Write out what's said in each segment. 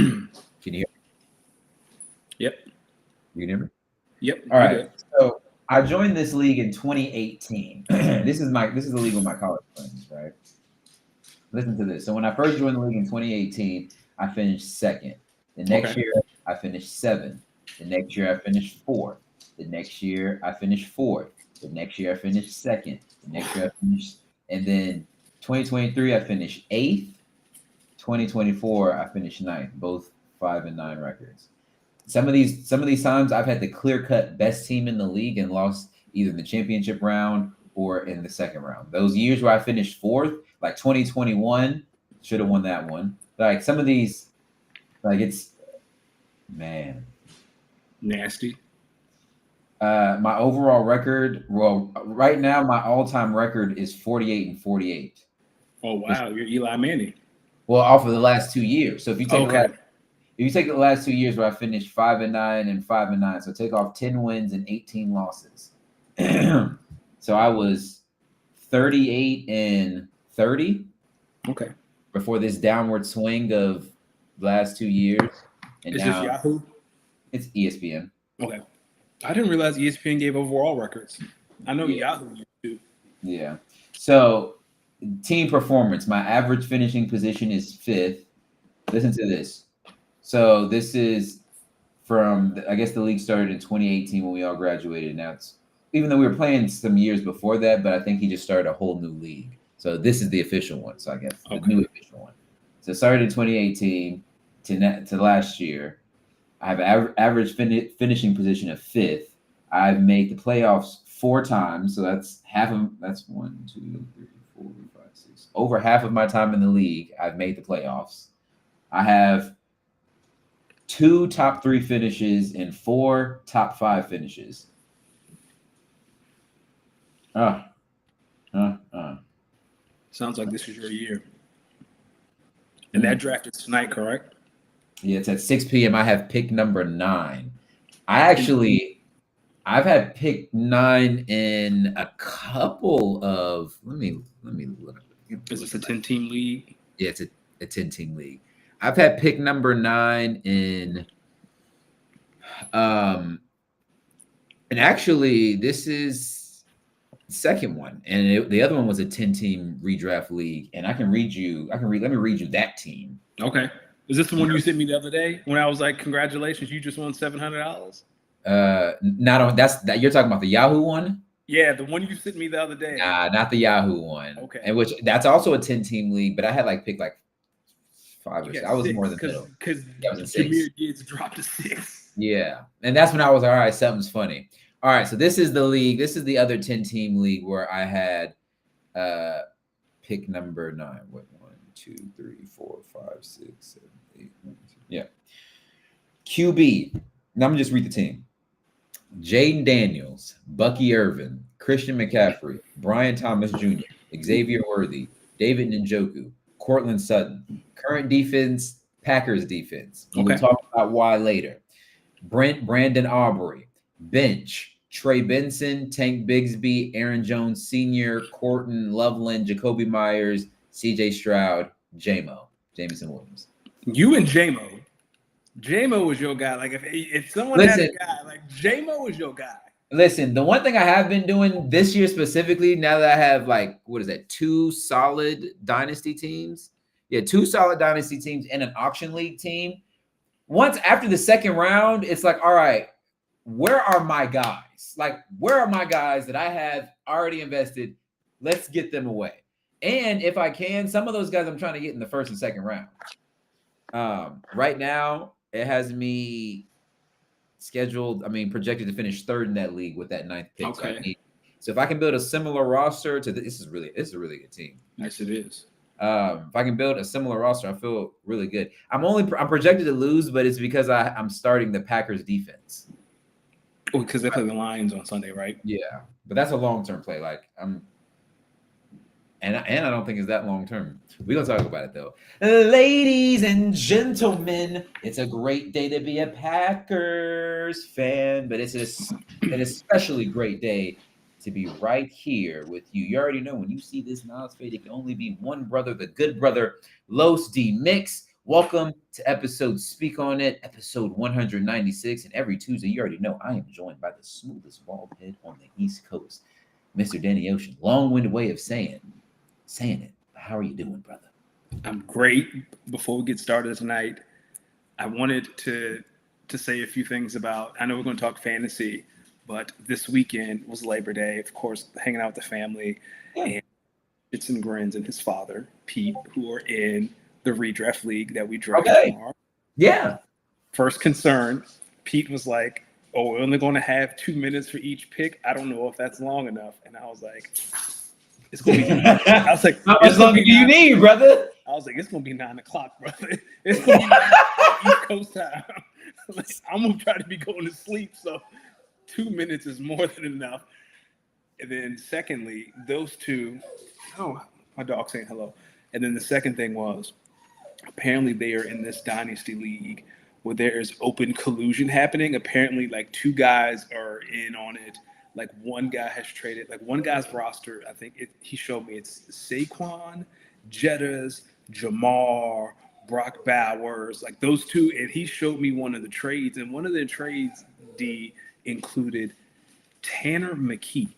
Can you hear Yep. me? You can hear me? Yep. All You're right. good. So I joined this league in 2018. This is the league with my college friends, right? Listen to this. So when I first joined the league in 2018, I finished second. The next Okay. year, I finished seventh. The next year, I finished fourth. The next year, I finished fourth. The next year, I finished second. The next year, I finished, and then 2023, I finished eighth. 2024, I finished ninth, both 5-9 records. Some of these times, I've had the clear cut best team in the league and lost either in the championship round or in the second round. Those years where I finished fourth, like 2021, should have won that one. Like some of these, like it's man. Nasty. My overall record, well, right now my all-time record is 48-48. Oh It's, wow, you're Eli Manning. well, off of the last 2 years. So Okay. if you take the last 2 years where I finished 5-9 and 5-9, so take off 10 wins and 18 losses. So I was 38-30 Okay. before this downward swing of the last 2 years, and Is this now Yahoo? it's ESPN. Okay. I didn't realize ESPN gave overall records. I know Yeah, Yahoo used to. yeah. So team performance, my average finishing position is fifth. Listen to this. So this is from I guess the league started in 2018 when we all graduated. Now it's even though we were playing some years before that, but I think he just started a whole new league. So this is the official one. So I guess the Okay. new official one. So it started in 2018 to last year. I have average finishing position of fifth. I've made the playoffs 4 times, so that's half of that's 1, 2, 3, 4, 5, 6. Over half of my time in the league, I've made the playoffs. I have 2 top 3 finishes and 4 top 5 finishes. Uh, uh, uh. Sounds like this is your year. And that draft is tonight, correct? Yeah, it's at 6 p.m. I have pick number 9. I've had pick 9 in a couple of. Let me look. Is this a 10-team league? Yeah, it's a 10-team league. I've had pick number 9 in. Um, and actually, this is the second one, and the other one was a 10-team redraft league. And I can read you. I can read. Let me read you that team. Okay. Is this the one you sent me the other day when I was like, "Congratulations, you just won $700"? Not on that's that you're talking about the Yahoo one. Yeah, the one you sent me the other day. Nah, not the Yahoo one. Okay. And which that's also a 10-team league, but I had like picked like 5 or You 6. got I was six more in the middle. because That was a 6. Jameer Gibbs dropped to 6. Yeah. And that's when I was all right, something's funny. All right, so this is the league. This is the other 10-team league where I had pick number 9. What 1, 2, 3, 4, 5, 6, 7, 8, 9, 10. Yeah. QB. Now I'm gonna just read the team. Jaden Daniels, Bucky Irvin, Christian McCaffrey, Brian Thomas Jr., Xavier Worthy, David Njoku, Cortland Sutton. Current defense, Packers defense. We'll Okay. talk about why later. Brandon Aubrey, bench, Trey Benson, Tank Bigsby, Aaron Jones Sr., Corton Loveland, Jacoby Myers, CJ Stroud, Jameson Williams. You and JMO. JMO was your guy. Like if someone had a guy, like JMO was your guy. Listen, the one thing I have been doing this year specifically, now that I have like what is that, 2 solid dynasty teams? Yeah, 2 solid dynasty teams and an auction league team. Once after the second round, it's like, all right, where are my guys? Like, where are my guys that I have already invested? Let's get them away. And if I can, some of those guys I'm trying to get in the first and second round. Right now, it has me projected to finish third in that league with that 9th pick. Okay. So if I can build a similar roster to this is a really good team. Yes, it is. If I can build a similar roster, I feel really good. I'm projected to lose, but it's because I'm starting the Packers defense. Oh, because they play the Lions on Sunday, right? Yeah, but that's a long-term play. Like and I don't think it's that long-term. We're gonna talk about it though. Ladies and gentlemen, it's a great day to be a Packers fan, but it's an especially great day to be right here with you. You already know when you see this mouse fade, it can only be one brother, the good brother, Los D Mix. Welcome to episode Speak On It, episode 196. And every Tuesday, you already know I am joined by the smoothest bald head on the East Coast, Mr. Danny Ocean. Long-winded way of saying it. How are you doing, brother? I'm great. Before we get started tonight, I wanted to say a few things about, I know we're going to talk fantasy, but this weekend was Labor Day, of course, hanging out with the family, and Shits and Grins and his father, Pete, who are in the redraft league that we draft tomorrow. Yeah. First concern, Pete was like, oh, we're only going to have 2 minutes for each pick. I don't know if that's long enough. And I was like, it's going to be, I was like, how much longer do you need, brother? I was like, it's going to be 9 o'clock, brother. It's going to be 9 o'clock East Coast time. Like, I'm going to try to be going to sleep. So 2 minutes is more than enough. And then secondly, those two, oh, my dog's saying hello. And then the second thing was, apparently they are in this dynasty league where there is open collusion happening. Apparently, like 2 guys are in on it. Like one guy has traded, like one guy's roster, I think he showed me it's Saquon, Jettas, Jamar, Brock Bowers, like those 2. And he showed me one of the trades. And one of the trades, D, included Tanner McKee.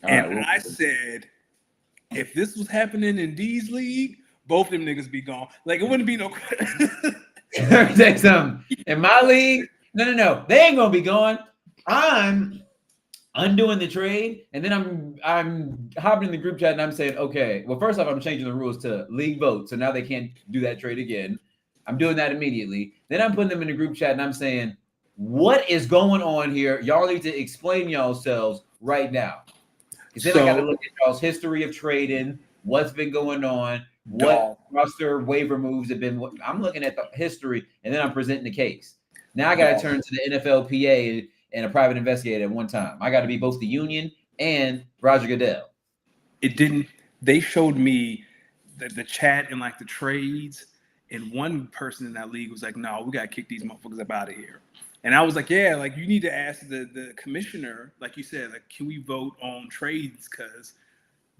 And I said, if this was happening in D's league, both them niggas be gone. Like, it wouldn't be no. Let me tell you something. In my league, no. They ain't gonna be gone. I'm undoing the trade, and then I'm hopping in the group chat and I'm saying, okay, well, first off, I'm changing the rules to league vote. So now they can't do that trade again. I'm doing that immediately. Then I'm putting them in the group chat and I'm saying, what is going on here? Y'all need to explain yourselves right now. Because then I got to look at y'all's history of trading, what's been going on, what roster waiver moves have been. I'm looking at the history, and then I'm presenting the case. Now I got to turn to the NFLPA and a private investigator at one time. I got to be both the union and Roger Goodell. It didn't. They showed me the chat and like the trades, and one person in that league was like, "No, we got to kick these motherfuckers up out of here." And I was like, yeah, like you need to ask the commissioner, like you said, like, can we vote on trades? Because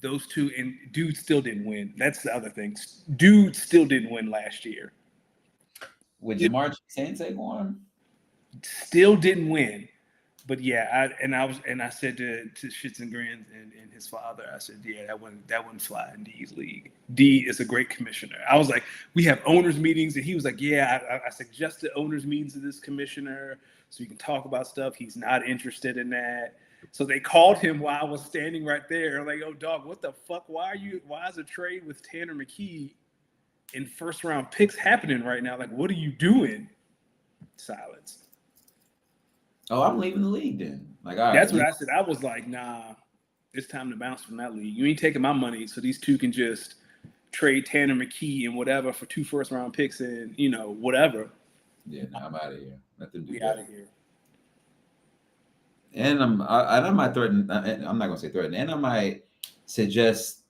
those 2, and dude still didn't win. That's the other thing. Dude still didn't win last year. With Jamar Chase and Saquon? Still didn't win. But yeah, I said to Shits and Grins and his father, I said, yeah, that wouldn't fly in D's league. D is a great commissioner. I was like, we have owners meetings, and he was like, yeah, I suggested owners meetings to this commissioner so we can talk about stuff. He's not interested in that. So they called him while I was standing right there, like, oh dog, what the fuck? Why is a trade with Tanner McKee in first round picks happening right now? Like, what are you doing? Silence. Oh, I'm leaving the league then. Like, all right. That's what I said. I was like, nah, it's time to bounce from that league. You ain't taking my money, so these 2 can just trade Tanner McKee and whatever for 2 first-round picks and, whatever. Yeah, no, I'm out of here. Nothing to do. Out of here. And I might threaten. I'm not gonna say threaten. And I might suggest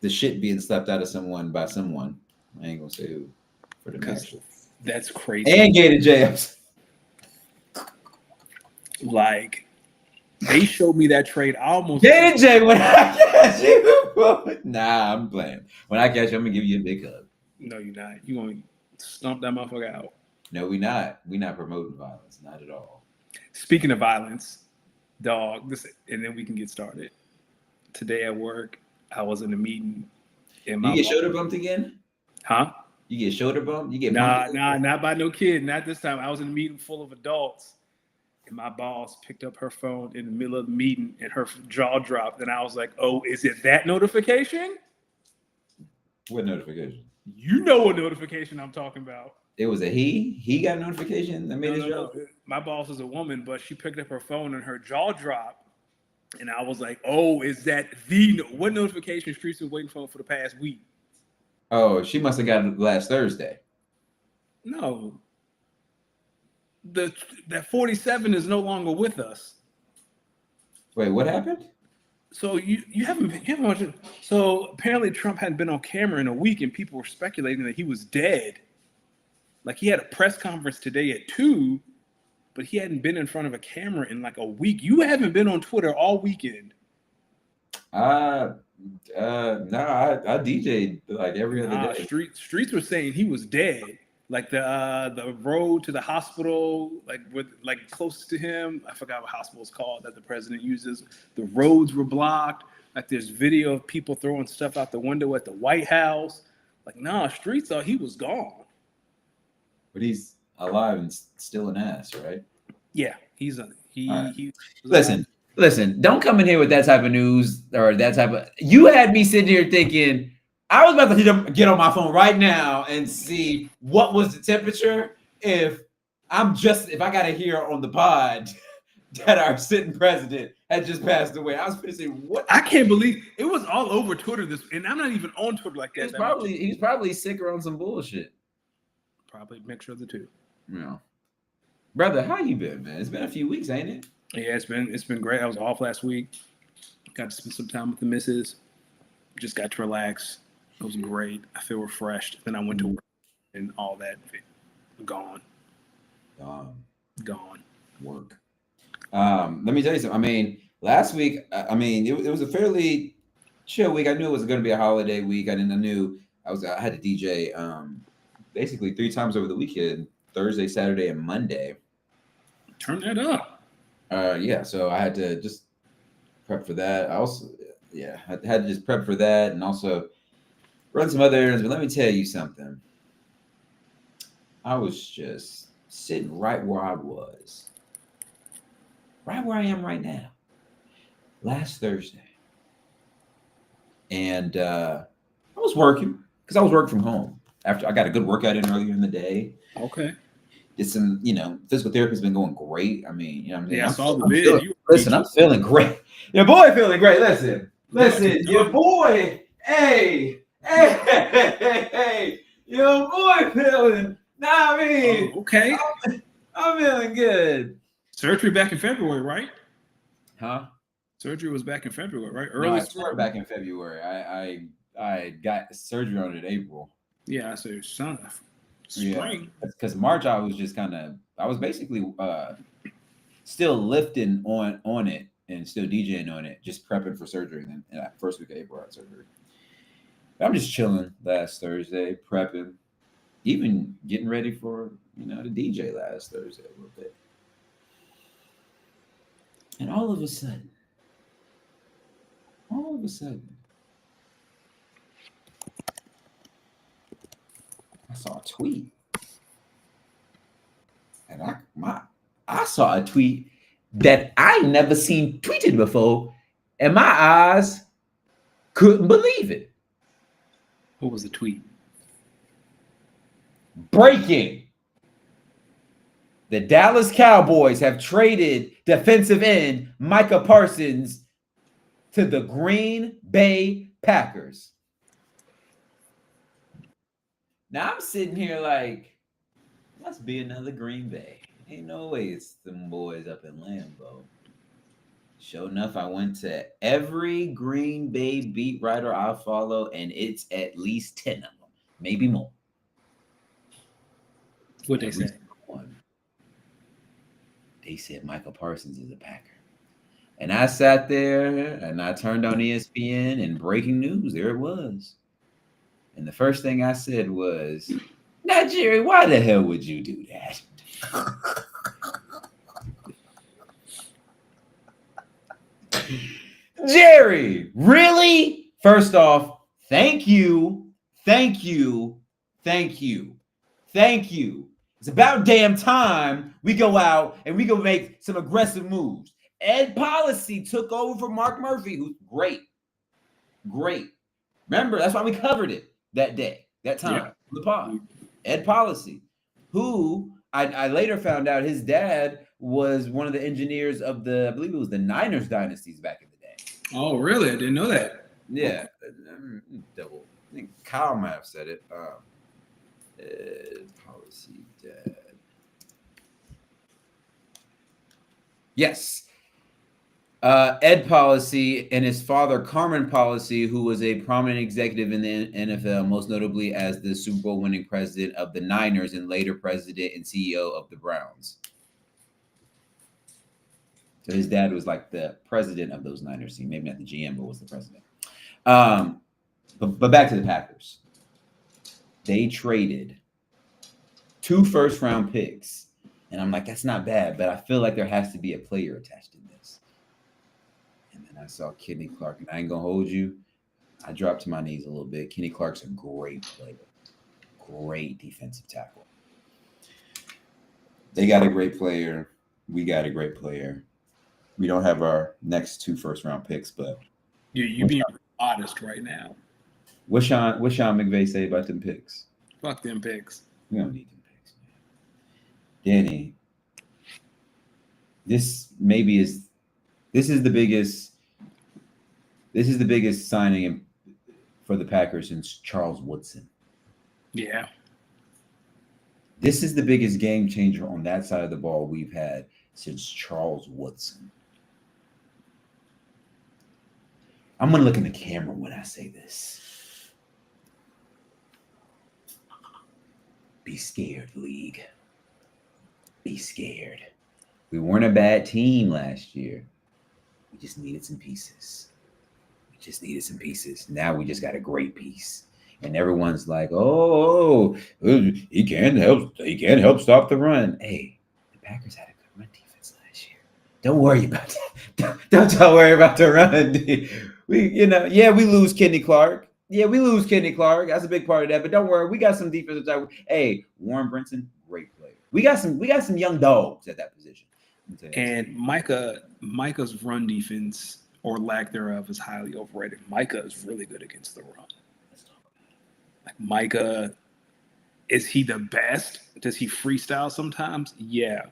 the shit being slapped out of someone by someone. I ain't gonna say who for the match. That's crazy. And Gator Jams. Like, they showed me that trade. I almost Gator J when I catch you. Nah, I'm playing. When I catch you, I'm gonna give you a big hug. No, you're not. You gonna stomp that motherfucker out. No, we not. We not promoting violence. Not at all. Speaking of violence, dog, and then we can get started. Today at work, I was in a meeting. You get shoulder bumped again? Huh? You get shoulder bumped? You get Nah, not by no kid. Not this time. I was in a meeting full of adults. And my boss picked up her phone in the middle of the meeting and her jaw dropped. And I was like, oh, is it that notification? What notification? You know what notification I'm talking about. It was a he? He got a notification that made his jaw? No. My boss is a woman, but she picked up her phone and her jaw dropped. And I was like, oh, is that what notification Streets been waiting for the past week? Oh, she must have got it last Thursday. No. That 47 is no longer with us. Wait, what happened? So you haven't watched it. So apparently Trump hadn't been on camera in a week, and people were speculating that he was dead. Like, he had a press conference today at 2, but he hadn't been in front of a camera in like a week. You haven't been on Twitter all weekend. I DJ'd like every other day. Streets were saying he was dead. Like the road to the hospital, like close to him. I forgot what hospital it's called that the president uses. The roads were blocked. Like there's video of people throwing stuff out the window at the White House. Like, nah, Streets thought he was gone. But he's alive and still an ass, right? Yeah, he's a he. Right. He Listen. Don't come in here with that type of news or that type of. You had me sitting here thinking I was about to get on my phone right now and see what was the temperature. If I got to hear on the pod that our sitting president had just passed away, I was going to say what. I can't believe it was all over Twitter. And I'm not even on Twitter like that. He's probably sick or on some bullshit. Probably a mixture of the two. Yeah. Brother, how you been, man? It's been a few weeks, ain't it? Yeah, it's been great. I was off last week. Got to spend some time with the missus. Just got to relax. It was great. I feel refreshed. Then I went to work and all that. Gone. Work. Let me tell you something. I mean, last week, it was a fairly chill week. I knew it was going to be a holiday week. I knew I had to DJ basically 3 times over the weekend: Thursday, Saturday, and Monday. Turn that up. Yeah. So I had to just prep for that. I also, I had to just prep for that and also run some other errands. But let me tell you something. I was just sitting right where I was. Right where I am right now. Last Thursday. And I was working because I was working from home. After I got a good workout in earlier in the day. Okay. Did some, physical therapy's been going great. I mean, what I'm saying? Yeah, I saw the vid. I'm feeling great. Your boy feeling great. Listen, your boy. Hey. Your boy feeling. Okay. I'm feeling good. Surgery back in February, right? Huh? Surgery was back in February, right? I started back in February. I got surgery on it in April. Yeah, I said spring. Yeah, because March I was just I was basically still lifting on it and still DJing on it, just prepping for surgery. And then first week of April I had surgery. But I'm just chilling last Thursday, prepping, even getting ready for the DJ last Thursday a little bit. And all of a sudden, I saw a tweet. And I saw a tweet that I never seen tweeted before, and my eyes couldn't believe it. What was the tweet? Breaking. The Dallas Cowboys have traded defensive end Micah Parsons to the Green Bay Packers. Now I'm sitting here like, must be another Green Bay. Ain't no way it's them boys up in Lambeau. Sure enough, I went to every Green Bay beat writer I follow, and it's at least 10 of them, maybe more. What they say? They said Micah Parsons is a Packer. And I sat there and I turned on ESPN and breaking news, there it was. And the first thing I said was, now, Jerry, why the hell would you do that? Jerry, really? First off, thank you. It's about damn time we go out and we go make some aggressive moves. Ed Policy took over for Mark Murphy, who's great. Remember, that's why we covered it that day, that time, the pod. Ed Policy, who I later found out his dad was one of the engineers of I believe it was the Niners dynasties back in the day. Oh, really? I didn't know that. Yeah. Double. I think Kyle might have said it. Ed Policy dad. Yes. Ed Policy and his father, Carmen Policy, who was a prominent executive in the NFL, most notably as the Super Bowl winning president of the Niners and later president and CEO of the Browns. So his dad was like the president of those Niners team. Maybe not the GM, but was the president. But back to the Packers. They traded 2 first-round picks. And I'm like, that's not bad, but I feel like there has to be a player attached to this. And then I saw Kenny Clark, and I ain't going to hold you. I dropped to my knees a little bit. Kenny Clark's a great player. Great defensive tackle. They got a great player. We got a great player. We don't have our next 2 first-round picks, but You being honest right now. What Sean McVay say about them picks? Fuck them picks. We don't need them picks, man. Danny, this is the biggest signing for the Packers since Charles Woodson. Yeah. This is the biggest game changer on that side of the ball we've had since Charles Woodson. I'm going to look in the camera when I say this. Be scared, league. Be scared. We weren't a bad team last year. We just needed some pieces. Now we just got a great piece. And everyone's like, oh, he can't help stop the run. Hey, the Packers had a good run defense last year. Don't worry about that. Don't worry about the run. We lose Kenny Clark. That's a big part of that. But don't worry, we got some defensive tackle. Hey, Warren Brinson, great player. We got some young dogs at that position. And Micah's run defense or lack thereof is highly overrated. Micah is really good against the run. Like Micah, is he the best? Does he freestyle sometimes? Yeah.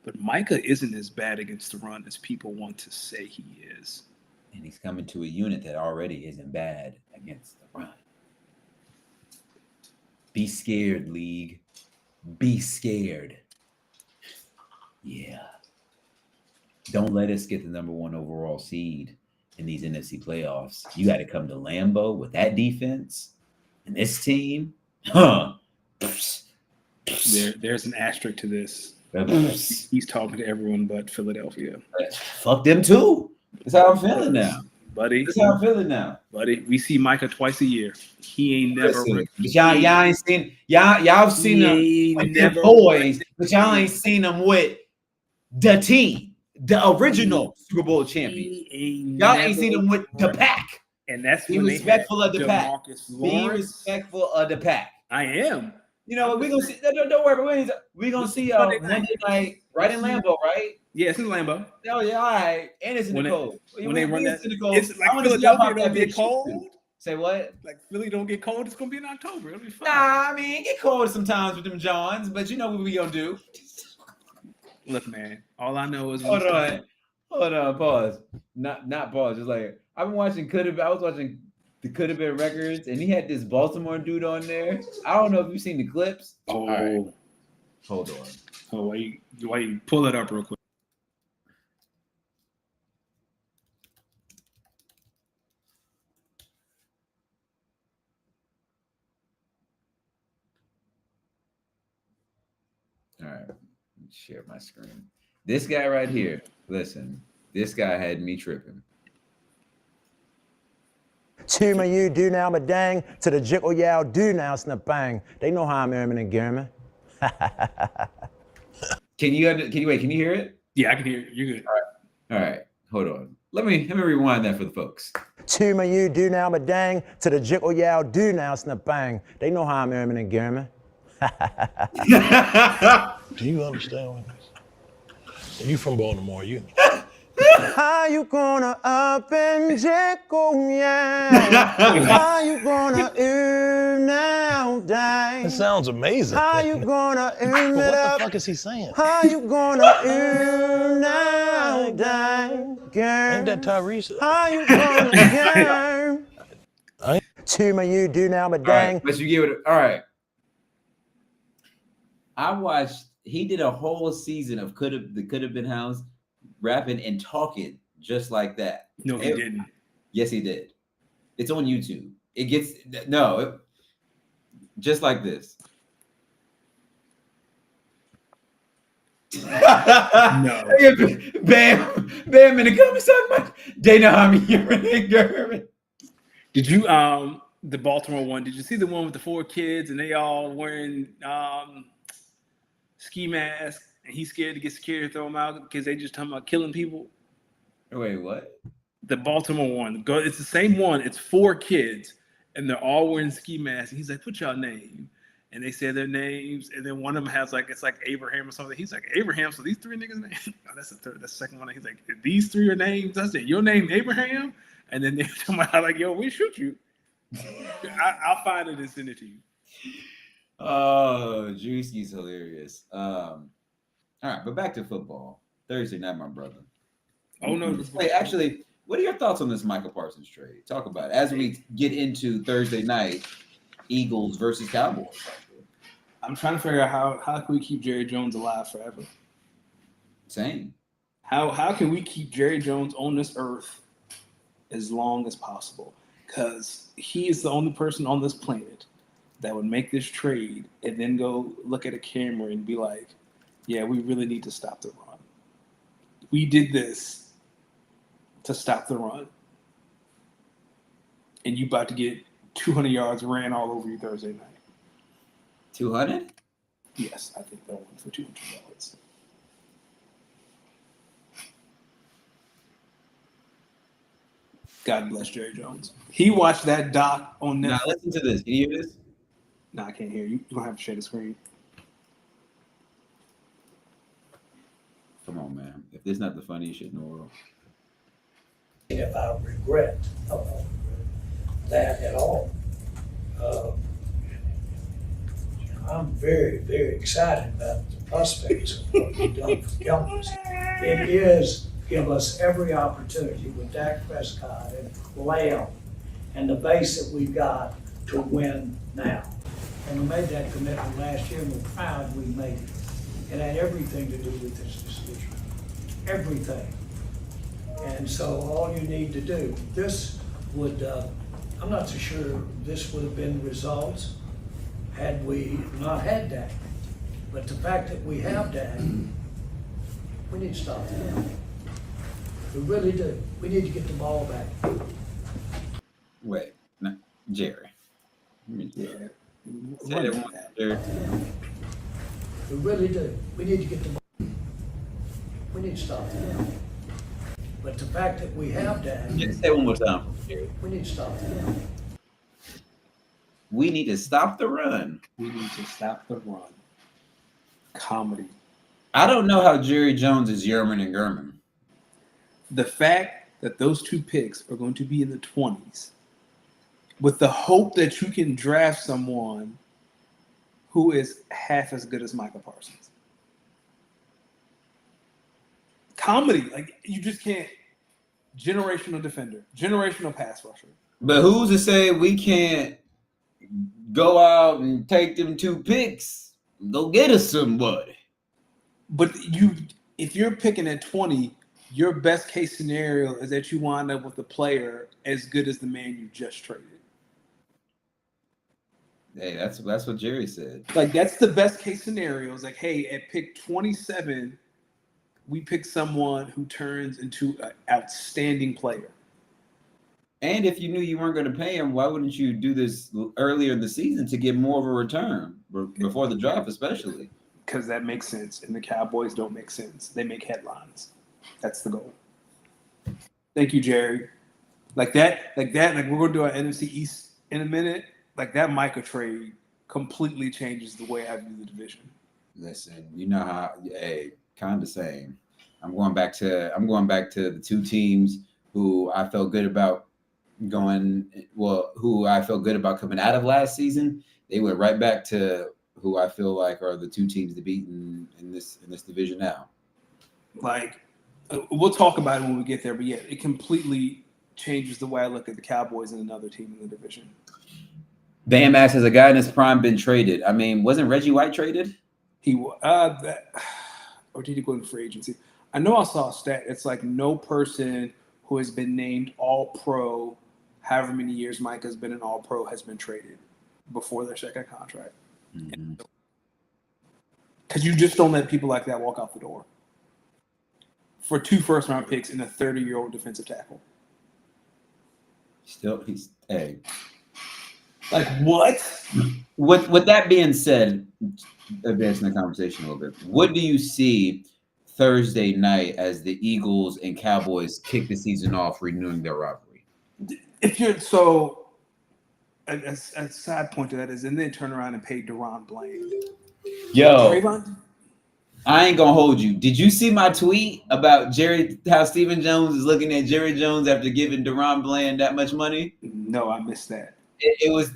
But Micah isn't as bad against the run as people want to say he is. And he's coming to a unit that already isn't bad against the run. Be scared, league. Be scared. Yeah. Don't let us get the number 1 overall seed in these NFC playoffs. You got to come to Lambeau with that defense and this team. There's an asterisk to this. He's talking to everyone but Philadelphia. Fuck them too. That's how I'm feeling now. Buddy. That's how I'm feeling now. Buddy, we see Micah twice a year. He ain't never. Y'all ain't seen y'all seen him with their boys, but y'all ain't seen him with the team, the original Super Bowl champion. Y'all ain't seen him with the pack. And that's be respectful of the pack. Be respectful of the pack. I am. You know, we're gonna see. Don't worry, we're gonna see Monday night right in Lambeau, right? Yeah, it's in Lambeau. Oh yeah, all right. And it's in the cold. When they run that, in the cold. It's like Philadelphia don't get cold. Say what? Like Philly don't get cold. It's gonna be in October. It'll be fine. Nah, I mean it get cold sometimes with them Johns, but you know what we gonna do. Look, man. All I know is hold on, pause. Not pause. Just like I've been watching. I was watching the Could Have Been Records, and he had this Baltimore dude on there. I don't know if you've seen the clips. Oh, right. Hold on. Oh, why you pull it up real quick? All right, share my screen. This guy right here, listen, this guy had me tripping. Chima you do now, but dang, to the jickle yow do now, snap bang. They know how I'm Ermin and German. Can you hear it? Yeah, I can hear it. You're good. All right. Hold on. Let me rewind that for the folks. Chima you do now, but dang, to the jickle yow do now, snap bang. They know how I'm Ermin and German. Do you understand what this? You from Baltimore, you. How you gonna up and jickle yeah? How you gonna now, dang? That sounds amazing. How you gonna But what the fuck is he saying? How you gonna now, dang? Ain't that Tyrese? How you gonna Chima you do now, but dang. Right, but you give it. All right. I watched. He did a whole season of Could Have Been House, rapping and talking just like that. No, he didn't. Yes, he did. It's on YouTube. It gets just like this. No. Bam. Bam in the comments talking about Dana Harmon, Nick German. Did you the Baltimore one? Did you see the one with the 4 kids and they all wearing ski masks and he's scared to get security to throw them out because they just talking about killing people? Wait, what? The Baltimore one. It's the same one. It's 4 kids and they're all wearing ski masks. And he's like, "Put y'all name." And they say their names, and then one of them has like it's like Abraham or something. He's like, "Abraham." So these 3 niggas' names. Oh, that's the third. That's the second one. He's like, "These 3 are names." I said, "Your name Abraham," and then they're talking about like, "Yo, we shoot you." I'll find it and send it to you. Oh, Drewski's hilarious. All right, but back to football. Thursday night, my brother. Oh no! Wait, actually, what are your thoughts on this Michael Parsons trade? Talk about it as we get into Thursday night, Eagles versus Cowboys. I'm trying to figure out how can we keep Jerry Jones alive forever? Same. How can we keep Jerry Jones on this earth as long as possible? Because he is the only person on this planet that would make this trade and then go look at a camera and be like, "Yeah, we really need to stop the run. We did this to stop the run, and you about to get 200 yards ran all over you Thursday night." 200? Yes, I think they'll win for 200 yards. God bless Jerry Jones. He watched that doc on Netflix. Now listen to this. Can you hear this? No, I can't hear you. You're going to have to share the screen. Come on, man. If this is not the funniest shit in the world. If I regret that at all. I'm very, very excited about the prospects of what we've done for Cowboys. It is give us every opportunity with Dak Prescott and Lamb and the base that we've got to win now. And we made that commitment last year, and we're proud we made it. It had everything to do with this decision, everything. And so all you need to do, this would, I'm not so sure this would have been results had we not had Dak. But the fact that we have Dak, we need to stop that. We really do. We need to get the ball back. Wait, no, Jerry. Yeah. Say that one, Jerry. We really do. We need to get the ball. We need to stop that. But the fact that we have Dak, Just say it one more time, Jerry. we need to stop that. We need to stop the run. We need to stop the run. Comedy. I don't know how Jerry Jones is Yerman and Gurman. The fact that those 2 picks are going to be in the 20s with the hope that you can draft someone who is half as good as Michael Parsons. Comedy. Like, you just can't. Generational defender. Generational pass rusher. But who's to say we can't go out and take them 2 picks, go get us somebody? But if you're picking at 20, your best case scenario is that you wind up with a player as good as the man you just traded. Hey, that's what Jerry said. Like, that's the best case scenario. It's like, hey, at pick 27, we pick someone who turns into an outstanding player. And if you knew you weren't going to pay him, why wouldn't you do this earlier in the season to get more of a return before the draft, especially? Because that makes sense, and the Cowboys don't make sense. They make headlines. That's the goal. Thank you, Jerry. Like we're gonna do our NFC East in a minute. Like, that Micah trade completely changes the way I view the division. Listen, you know how kind of same. I'm going back to the 2 teams who I felt good about who I felt good about coming out of last season. They went right back to who I feel like are the 2 teams to beat in this division now. Like, we'll talk about it when we get there, but yeah, it completely changes the way I look at the Cowboys and another team in the division. Bam asks, has a guy in his prime been traded? I mean, wasn't Reggie White traded? Or did he go in free agency? I know I saw a stat. It's like no person who has been named All-Pro, however many years Mike has been an All-Pro, has been traded before their second contract. Because you just don't let people like that walk out the door. for 2 first-round picks and a 30-year-old defensive tackle. He's hey. Like what? With that being said, advancing the conversation a little bit, what do you see Thursday night as the Eagles and Cowboys kick the season off, renewing their rivalry? If you're so, a side point to that is, and then turn around and pay Deron Bland. Yo, Trayvon? I ain't gonna hold you. Did you see my tweet about how Stephen Jones is looking at Jerry Jones after giving Deron Bland that much money? No, I missed that. It was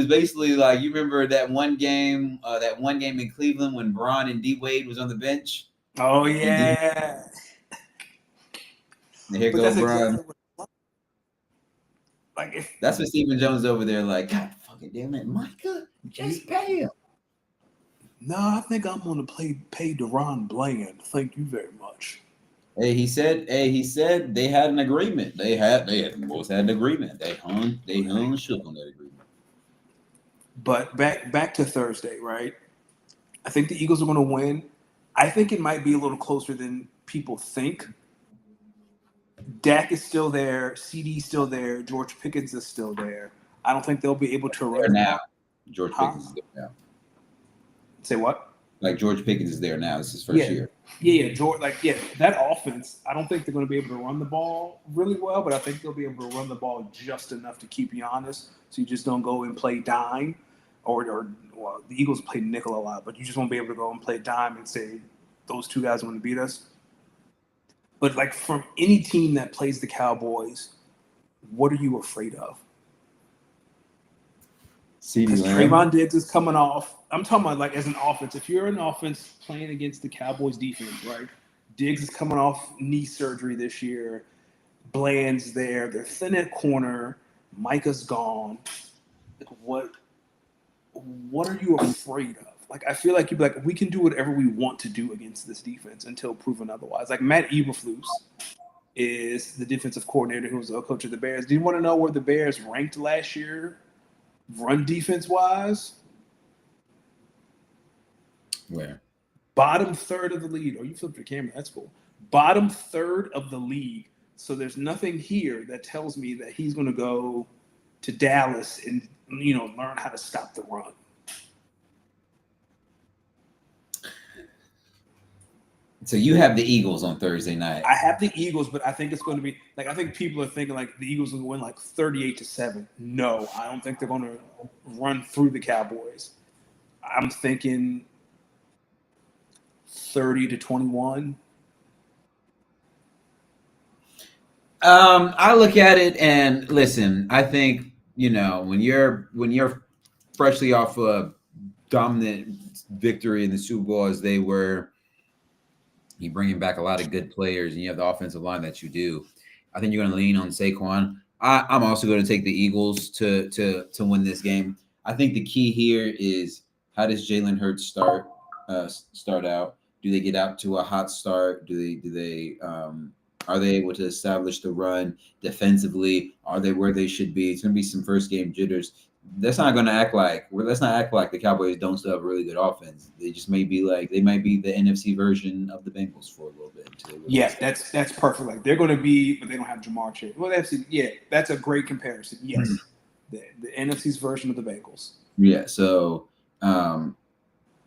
basically like, you remember that one game in Cleveland when Braun and D Wade was on the bench. Oh yeah. And here goes Braun. Exactly like That's what Stephen Jones over there like. God fucking damn it, Micah, just pay him. No, I think I'm gonna pay Deron Bland. Thank you very much. He said they had an agreement. They both had an agreement. They hung shook on that agreement. But back to Thursday, right? I think the Eagles are gonna win. I think it might be a little closer than people think. Dak is still there, CD's still there, George Pickens is still there. I don't think they'll be able to run now. George Pickens is there now. Say what? Like George Pickens is there now. It's his first year. Yeah, George. That offense. I don't think they're going to be able to run the ball really well, but I think they'll be able to run the ball just enough to keep you honest. So you just don't go and play dime, or the Eagles play nickel a lot, but you just won't be able to go and play dime and say those two guys are going to beat us. But like from any team that plays the Cowboys, what are you afraid of? CeeDee Lamb. Trayvon Diggs is coming off. I'm talking about like as an offense. If you're an offense playing against the Cowboys defense, right? Diggs is coming off knee surgery this year. Bland's there. They're thin at corner. Micah's gone. Like what are you afraid of? Like I feel like you'd be like, we can do whatever we want to do against this defense until proven otherwise. Like Matt Eberflus is the defensive coordinator who was a coach of the Bears. Do you want to know where the Bears ranked last year? Run defense wise, where? Bottom third of the league. Oh, you flipped your camera. That's cool. Bottom third of the league. So there's nothing here that tells me that he's going to go to Dallas and learn how to stop the run. So you have the Eagles on Thursday night. I have the Eagles, but I think it's going to be like, I think people are thinking like the Eagles will win like 38-7. No, I don't think they're going to run through the Cowboys. I'm thinking 30-21. I look at it and listen. I think when you're freshly off a dominant victory in the Super Bowl as they were. You bringing back a lot of good players, and you have the offensive line that you do. I think you're going to lean on Saquon. I'm also going to take the Eagles to win this game. I think the key here is, how does Jalen Hurts start out? Do they get out to a hot start? Are they able to establish the run defensively? Are they where they should be? It's going to be some first game jitters. Let's not act like the Cowboys don't still have a really good offense. They just might be the NFC version of the Bengals for a little bit. Yeah, that's perfect. Like they're going to be, but they don't have Jamar Chase. Well, that's a great comparison. Yes, the NFC's version of the Bengals. Yeah. So,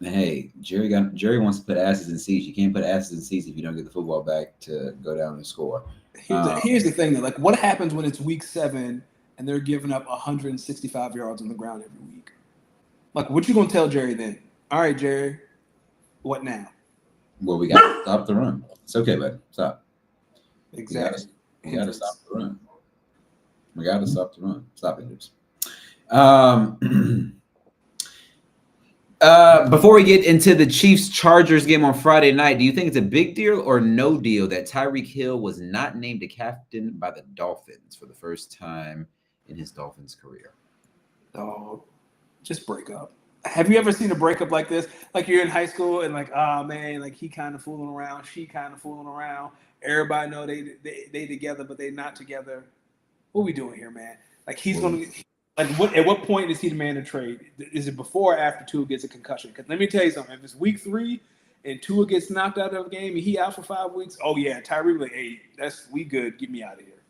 hey, Jerry wants to put asses in seats. You can't put asses in seats if you don't get the football back to go down and score. Here's the thing, though. Like, what happens when it's week 7? And they're giving up 165 yards on the ground every week? Like, what you gonna tell Jerry then? All right, Jerry, what now? Well, we got to stop the run. It's okay, bud. Stop. Exactly. We got to stop the run. We got to stop the run. Stop it, dudes. Before we get into the Chiefs-Chargers game on Friday night, do you think it's a big deal or no deal that Tyreek Hill was not named a captain by the Dolphins for the first time in his Dolphins career? Oh, just break up. Have you ever seen a breakup like this? Like you're in high school and like, oh man, like he kind of fooling around, she kind of fooling around. Everybody know they together, but they not together. What we doing here, man? Like he's gonna. Like at what point is he the man to trade? Is it before or after Tua gets a concussion? Because let me tell you something. If it's week 3 and Tua gets knocked out of a game and he out for 5 weeks, oh yeah, Tyreek like, hey, we good. Get me out of here.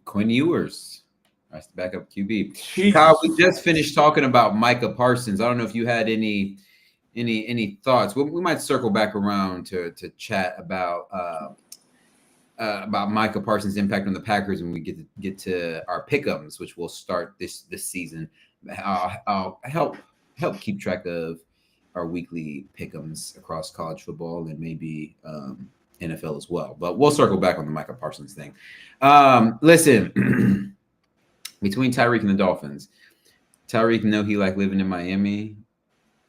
Quinn Ewers. That's the backup QB. Jesus Kyle, we just Christ. finished talking about Micah Parsons. I don't know if you had any thoughts. We might circle back around to chat about Micah Parsons' impact on the Packers when we get to our pick'ems, which will start this season. I'll help keep track of our weekly pick'ems across college football and maybe NFL as well. But we'll circle back on the Micah Parsons thing. Listen, between Tyreek and the Dolphins, Tyreek know he like living in Miami.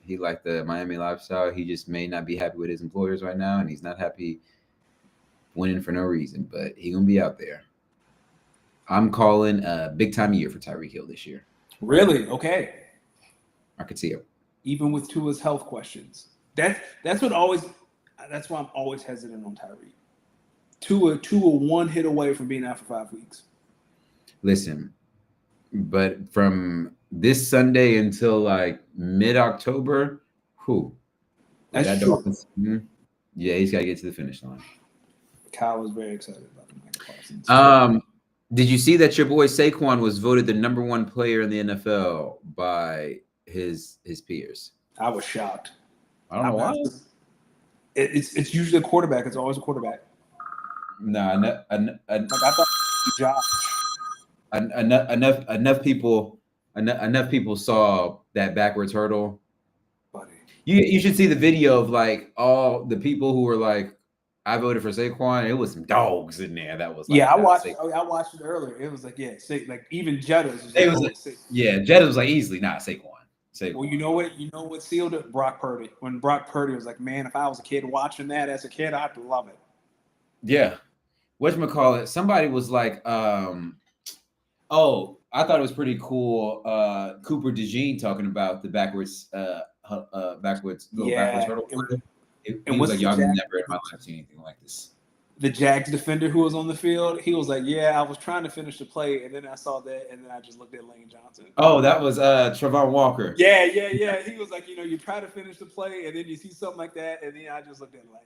He liked the Miami lifestyle. He just may not be happy with his employers right now, and he's not happy winning for no reason, but he gonna be out there. I'm calling a big time year for Tyreek Hill this year. Really? Okay. I could see it. Even with Tua's health questions. That's why I'm always hesitant on Tyreek. Tua 1 hit away from being out for 5 weeks. Listen, but from this Sunday until like mid-October, That's true. Yeah, he's got to get to the finish line. Kyle was very excited about the Micah Parsons. Did you see that your boy Saquon was voted the #1 player in the NFL by his peers? I was shocked. I don't know why. It's usually a quarterback. It's always a quarterback. Nah, Like I thought Josh. enough people saw that backwards hurdle. Buddy. You should see the video of like all the people who were like, I voted for Saquon. It was some dogs in there. That was like, I watched it earlier. It was like, like even Jettas was It was like, yeah, Jetta was like easily not Saquon. Well, you know what sealed it? Brock Purdy. When Brock Purdy was like, man, if I was a kid watching that as a kid, I'd love it. Yeah. Whatchamacallit? Somebody was like, oh, I thought it was pretty cool. Cooper DeJean talking about the backwards backwards hurdle. He was like, y'all never in my life seen anything like this. The Jags defender who was on the field, he was like, yeah, I was trying to finish the play, and then I saw that, and then I just looked at Lane Johnson. Oh, that was Trevon Walker. Yeah. He was like, you try to finish the play, and then you see something like that, and then I just looked at Lane.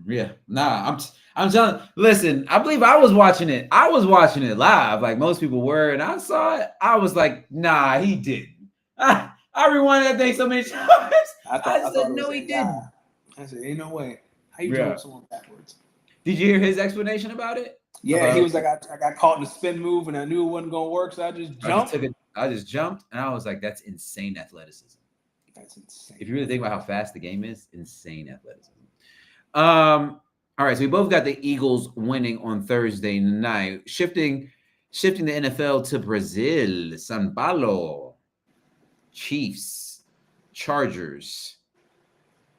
Yeah, nah, I'm telling. Listen, I believe I was watching it. I was watching it live, like most people were, and I saw it. I was like, nah, he didn't. I rewind that thing so many times. I said, no, he didn't. I said, ain't no way. How you jump someone backwards? Did you hear his explanation about it? Yeah, he was like, I got caught in a spin move, and I knew it wasn't gonna work, so I just jumped. I just jumped, and I was like, that's insane athleticism. That's insane. If you really think about how fast the game is, insane athleticism. All right, so we both got the Eagles winning on Thursday night. Shifting the NFL to Brazil, São Paulo, Chiefs, Chargers.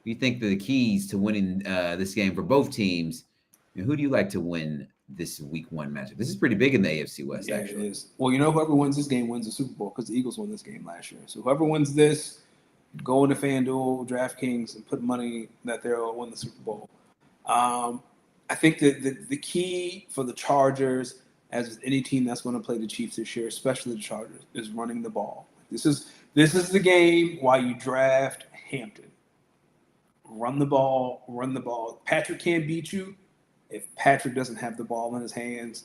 You think the keys to winning this game for both teams? And who do you like to win this Week 1 matchup? This is pretty big in the AFC West, actually. It is. Well, whoever wins this game wins the Super Bowl because the Eagles won this game last year. So whoever wins this, go into FanDuel, DraftKings, and put money that they'll win the Super Bowl. I think that the key for the Chargers, as with any team that's going to play the Chiefs this year, especially the Chargers, is running the ball. This is the game while you draft Hampton. Run the ball. Patrick can't beat you if Patrick doesn't have the ball in his hands.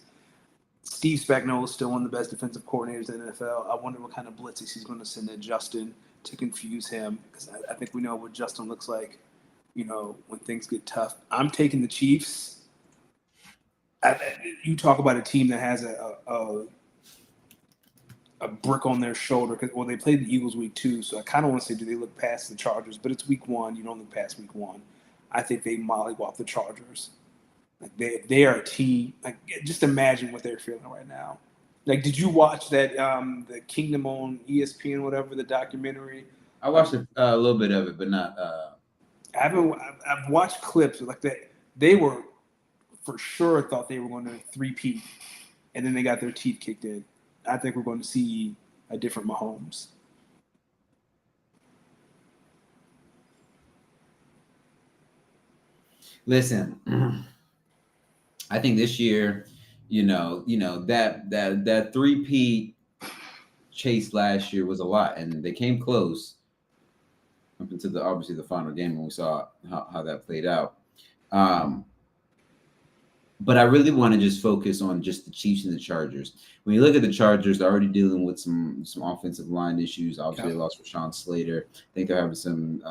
Steve Spagnuolo is still one of the best defensive coordinators in the NFL. I wonder what kind of blitzes he's going to send at Justin to confuse him, because I think we know what Justin looks like, when things get tough. I'm taking the Chiefs. You talk about a team that has a brick on their shoulder. They played the Eagles week 2, so I kind of want to say, do they look past the Chargers? But it's week 1. You don't look past week 1. I think they mollywop the Chargers. Like they are a team. Like, just imagine what they're feeling right now. Like, did you watch that the Kingdom on ESPN, whatever, the documentary? I watched a little bit of it, but not. I've watched clips like that. They were for sure thought they were going to three-peat, and then they got their teeth kicked in. I think we're going to see a different Mahomes. Listen, I think this year, that three-peat chase last year was a lot, and they came close. up into the obviously the final game when we saw how that played out. But I really want to just focus on just the Chiefs and the Chargers. When you look at the Chargers, they're already dealing with some offensive line issues. Obviously, they lost Rashawn Slater. I think they're having some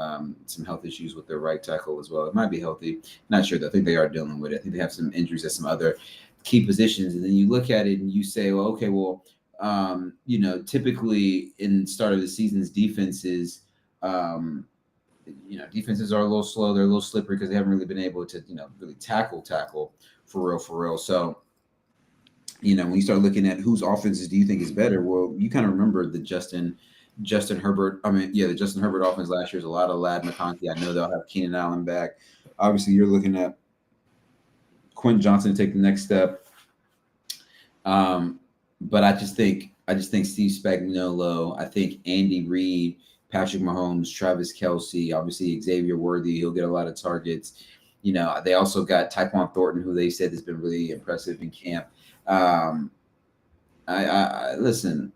health issues with their right tackle as well. It might be healthy. Not sure though. I think they are dealing with it. I think they have some injuries at some other key positions. And then you look at it and you say, well, okay, well, typically in the start of the season's defenses, defenses are a little slow. They're a little slippery because they haven't really been able to, really tackle for real. So, when you start looking at whose offenses do you think is better? Well, you kind of remember the Justin Herbert. The Justin Herbert offense last year is a lot of Ladd McConkey. I know they'll have Keenan Allen back. Obviously, you're looking at Quentin Johnson to take the next step. But I just think Steve Spagnuolo, I think Andy Reid, Patrick Mahomes, Travis Kelce, obviously Xavier Worthy, he'll get a lot of targets. They also got Tyquan Thornton, who they said has been really impressive in camp. I listen,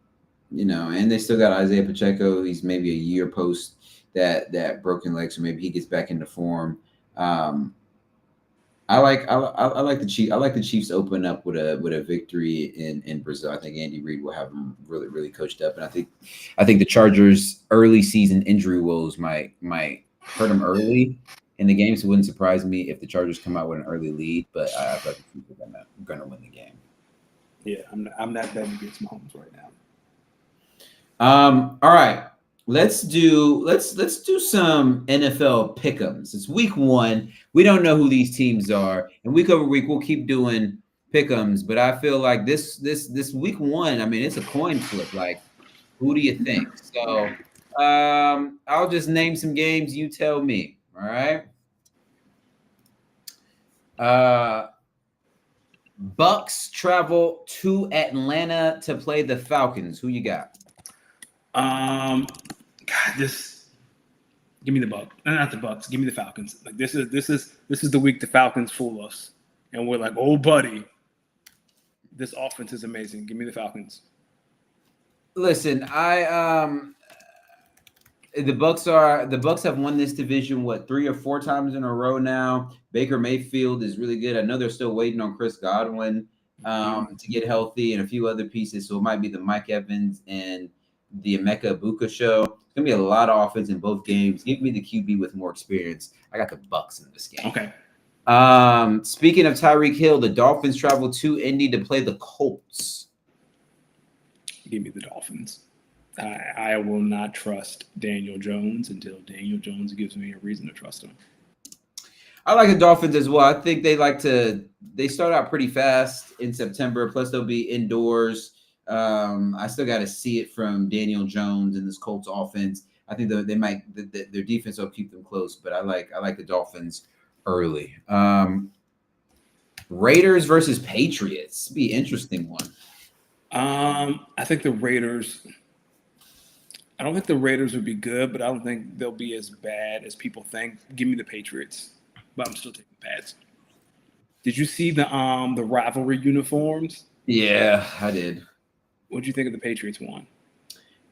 and they still got Isaiah Pacheco. He's maybe a year post that broken leg, so maybe he gets back into form. I like the Chiefs. I like the Chiefs open up with a victory in Brazil. I think Andy Reid will have them really, really coached up, and I think the Chargers' early season injury woes might hurt them early in the game. So it wouldn't surprise me if the Chargers come out with an early lead, but I thought the Chiefs are gonna win the game. Yeah, I'm not betting against Mahomes right now. All right. Let's do some NFL pick'ems. It's week 1. We don't know who these teams are, and week over week we'll keep doing pick'ems. But I feel like this week 1, I mean, it's a coin flip. Like, who do you think? So I'll just name some games. You tell me. All right. Bucks travel to Atlanta to play the Falcons. Who you got? Give me the Bucks. Not the Bucks. Give me the Falcons. Like this is the week the Falcons fool us, and we're like, oh buddy, this offense is amazing. Give me the Falcons. Listen, the Bucks have won this division 3 or 4 times in a row now. Baker Mayfield is really good. I know they're still waiting on Chris Godwin to get healthy and a few other pieces. So it might be the Mike Evans and the Emeka Ibuka show. It's gonna be a lot of offense in both games. Give me the QB with more experience. I got the Bucks in this game. Okay. Speaking of Tyreek Hill, the Dolphins travel to Indy to play the Colts. Give me the Dolphins. I will not trust Daniel Jones until Daniel Jones gives me a reason to trust him. I like the Dolphins as well. I think they start out pretty fast in September. Plus, they'll be indoors. I still got to see it from Daniel Jones and this Colts offense. I think their defense will keep them close, but I like the Dolphins early. Raiders versus Patriots. Be an interesting one. I think the Raiders. I don't think the Raiders would be good, but I don't think they'll be as bad as people think. Give me the Patriots, but I'm still taking the Pats. Did you see the rivalry uniforms? Yeah, I did. What do you think of the Patriots one?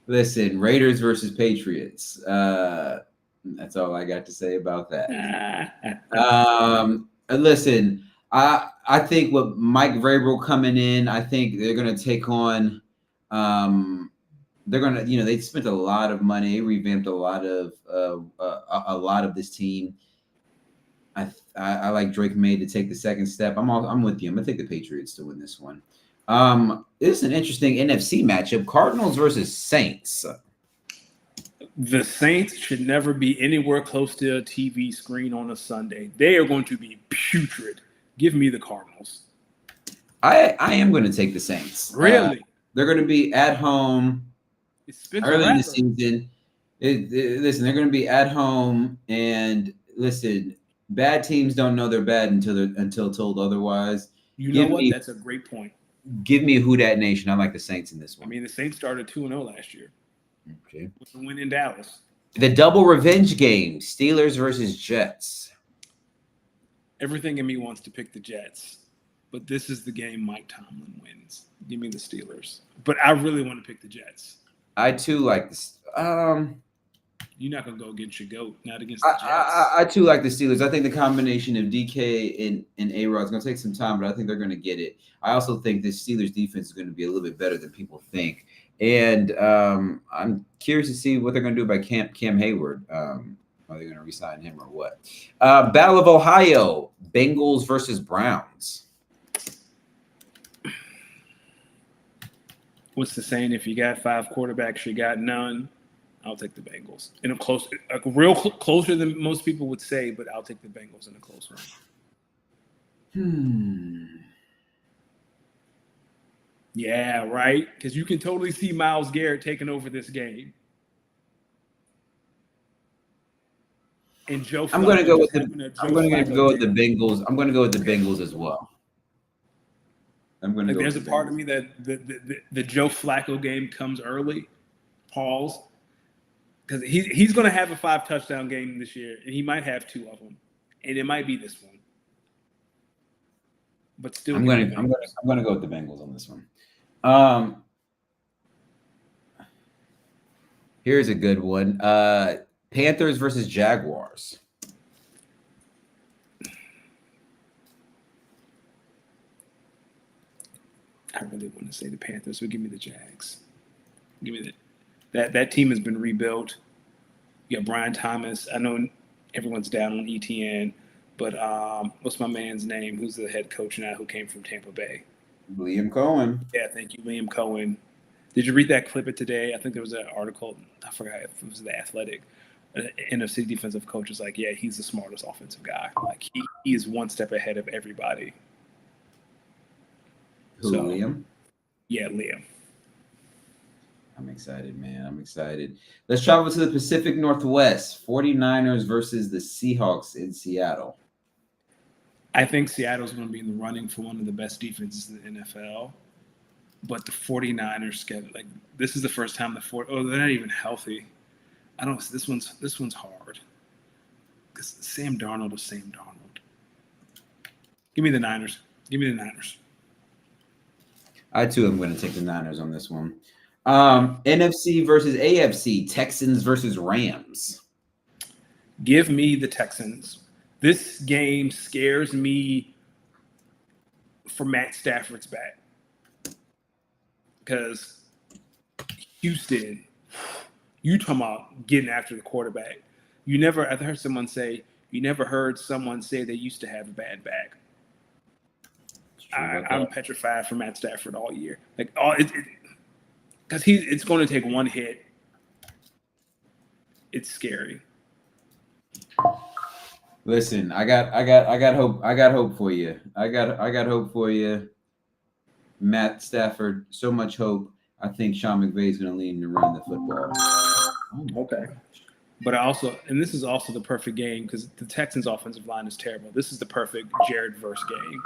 Listen, Raiders versus Patriots. That's all I got to say about that. Listen, I think with Mike Vrabel coming in, I think they're going to take on. They're going to, they spent a lot of money. They revamped a lot of this team. I like Drake May to take the second step. I'm with you. I'm going to take the Patriots to win this one. This is an interesting NFC matchup: Cardinals versus Saints. The Saints should never be anywhere close to a TV screen on a Sunday. They are going to be putrid. Give me the Cardinals. I am going to take the Saints. Really? They're going to be at home early in the season. Listen, they're going to be at home, and listen, bad teams don't know they're bad until told otherwise. You know what? That's a great point. Give me a Who Dat Nation. I like the Saints in this one. I mean, the Saints started 2-0 last year. Okay. With the win in Dallas. The double revenge game: Steelers versus Jets. Everything in me wants to pick the Jets, but this is the game Mike Tomlin wins. Give me the Steelers. But I really want to pick the Jets. I too like this. You're not gonna go against your GOAT, not against I, the Jets. I too like the Steelers. I think the combination of DK and A-Rod is going to take some time, but I think they're going to get it. I also think this Steelers defense is going to be a little bit better than people think. And I'm curious to see what they're going to do about Cam Hayward. Are they going to re-sign him or what? Battle of Ohio, Bengals versus Browns. What's the saying? If you got 5 quarterbacks, you got none. I'll take the Bengals in a close, closer than most people would say, but I'll take the Bengals in a close one. Yeah, right. Because you can totally see Myles Garrett taking over this game. And Joe. I'm going to go with the Bengals. I'm going to go with the Bengals as well. I'm going to go. There's a part of me that the Joe Flacco game comes early. Pause. Because he's going to have a 5-touchdown game this year, and he might have 2 of them, and it might be this one. But still, I'm going to go with the Bengals on this one. Here's a good one. Panthers versus Jaguars. I really want to say the Panthers, but give me the Jags. Give me that team has been rebuilt. You got Brian Thomas. I know everyone's down on ETN, but what's my man's name? Who's the head coach now who came from Tampa Bay? Liam Cohen. Yeah, thank you, Liam Cohen. Did you read that clip of today? I think there was an article. I forgot if it was The Athletic. NFC defensive coach is like, yeah, he's the smartest offensive guy. Like he is one step ahead of everybody. Liam? Yeah, Liam. I'm excited, man. I'm excited. Let's travel to the Pacific Northwest. 49ers versus the Seahawks in Seattle. I think Seattle's going to be in the running for one of the best defenses in the NFL. But the 49ers schedule, like this is the first time they're not even healthy. I don't know. This one's hard. Because Sam Darnold is Sam Darnold. Give me the Niners. I too am going to take the Niners on this one. NFC versus AFC, Texans versus Rams. Give me the Texans. This game scares me for Matt Stafford's back. Because Houston, you talking about getting after the quarterback. I've heard someone say, you never heard someone say they used to have a bad back. I'm petrified for Matt Stafford all year. Like because it's going to take one hit. It's scary. Listen, I got hope for you. I got hope for you. Matt Stafford, so much hope. I think Sean McVay is going to lead him to run the football. Okay. But this is also the perfect game because the Texans' offensive line is terrible. This is the perfect Jared verse game.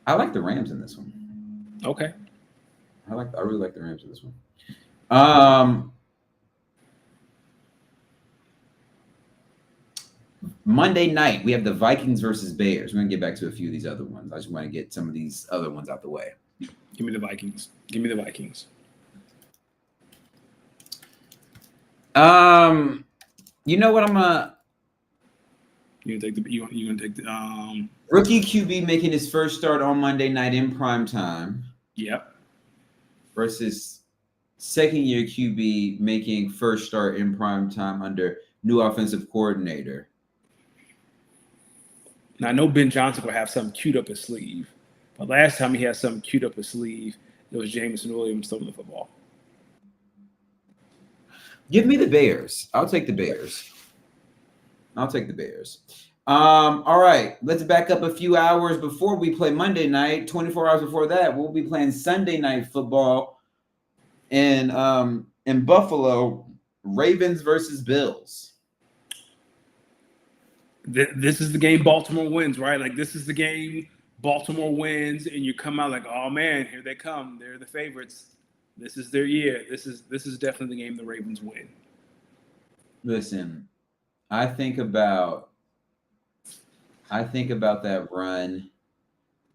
I like the Rams in this one. Okay. I really like the Rams in this one. Monday night, we have the Vikings versus Bears. We're going to get back to a few of these other ones. I just want to get some of these other ones out the way. Give me the Vikings. You know what? I'm gonna. You gonna take the Rookie QB making his first start on Monday night in prime time. Yep. Versus second-year QB making first start in prime time under new offensive coordinator. Now I know Ben Johnson will have something queued up his sleeve, but last time he had something queued up his sleeve, it was Jameson Williams throwing the football. Give me the Bears. I'll take the Bears. All right, let's back up a few hours before we play Monday night. 24 hours before that, we'll be playing Sunday night football in Buffalo. Ravens versus Bills. This is the game Baltimore wins, right? Like this is the game Baltimore wins, and you come out like, oh man, here they come. They're the favorites. This is their year. This is definitely the game the Ravens win. Listen, I think about that run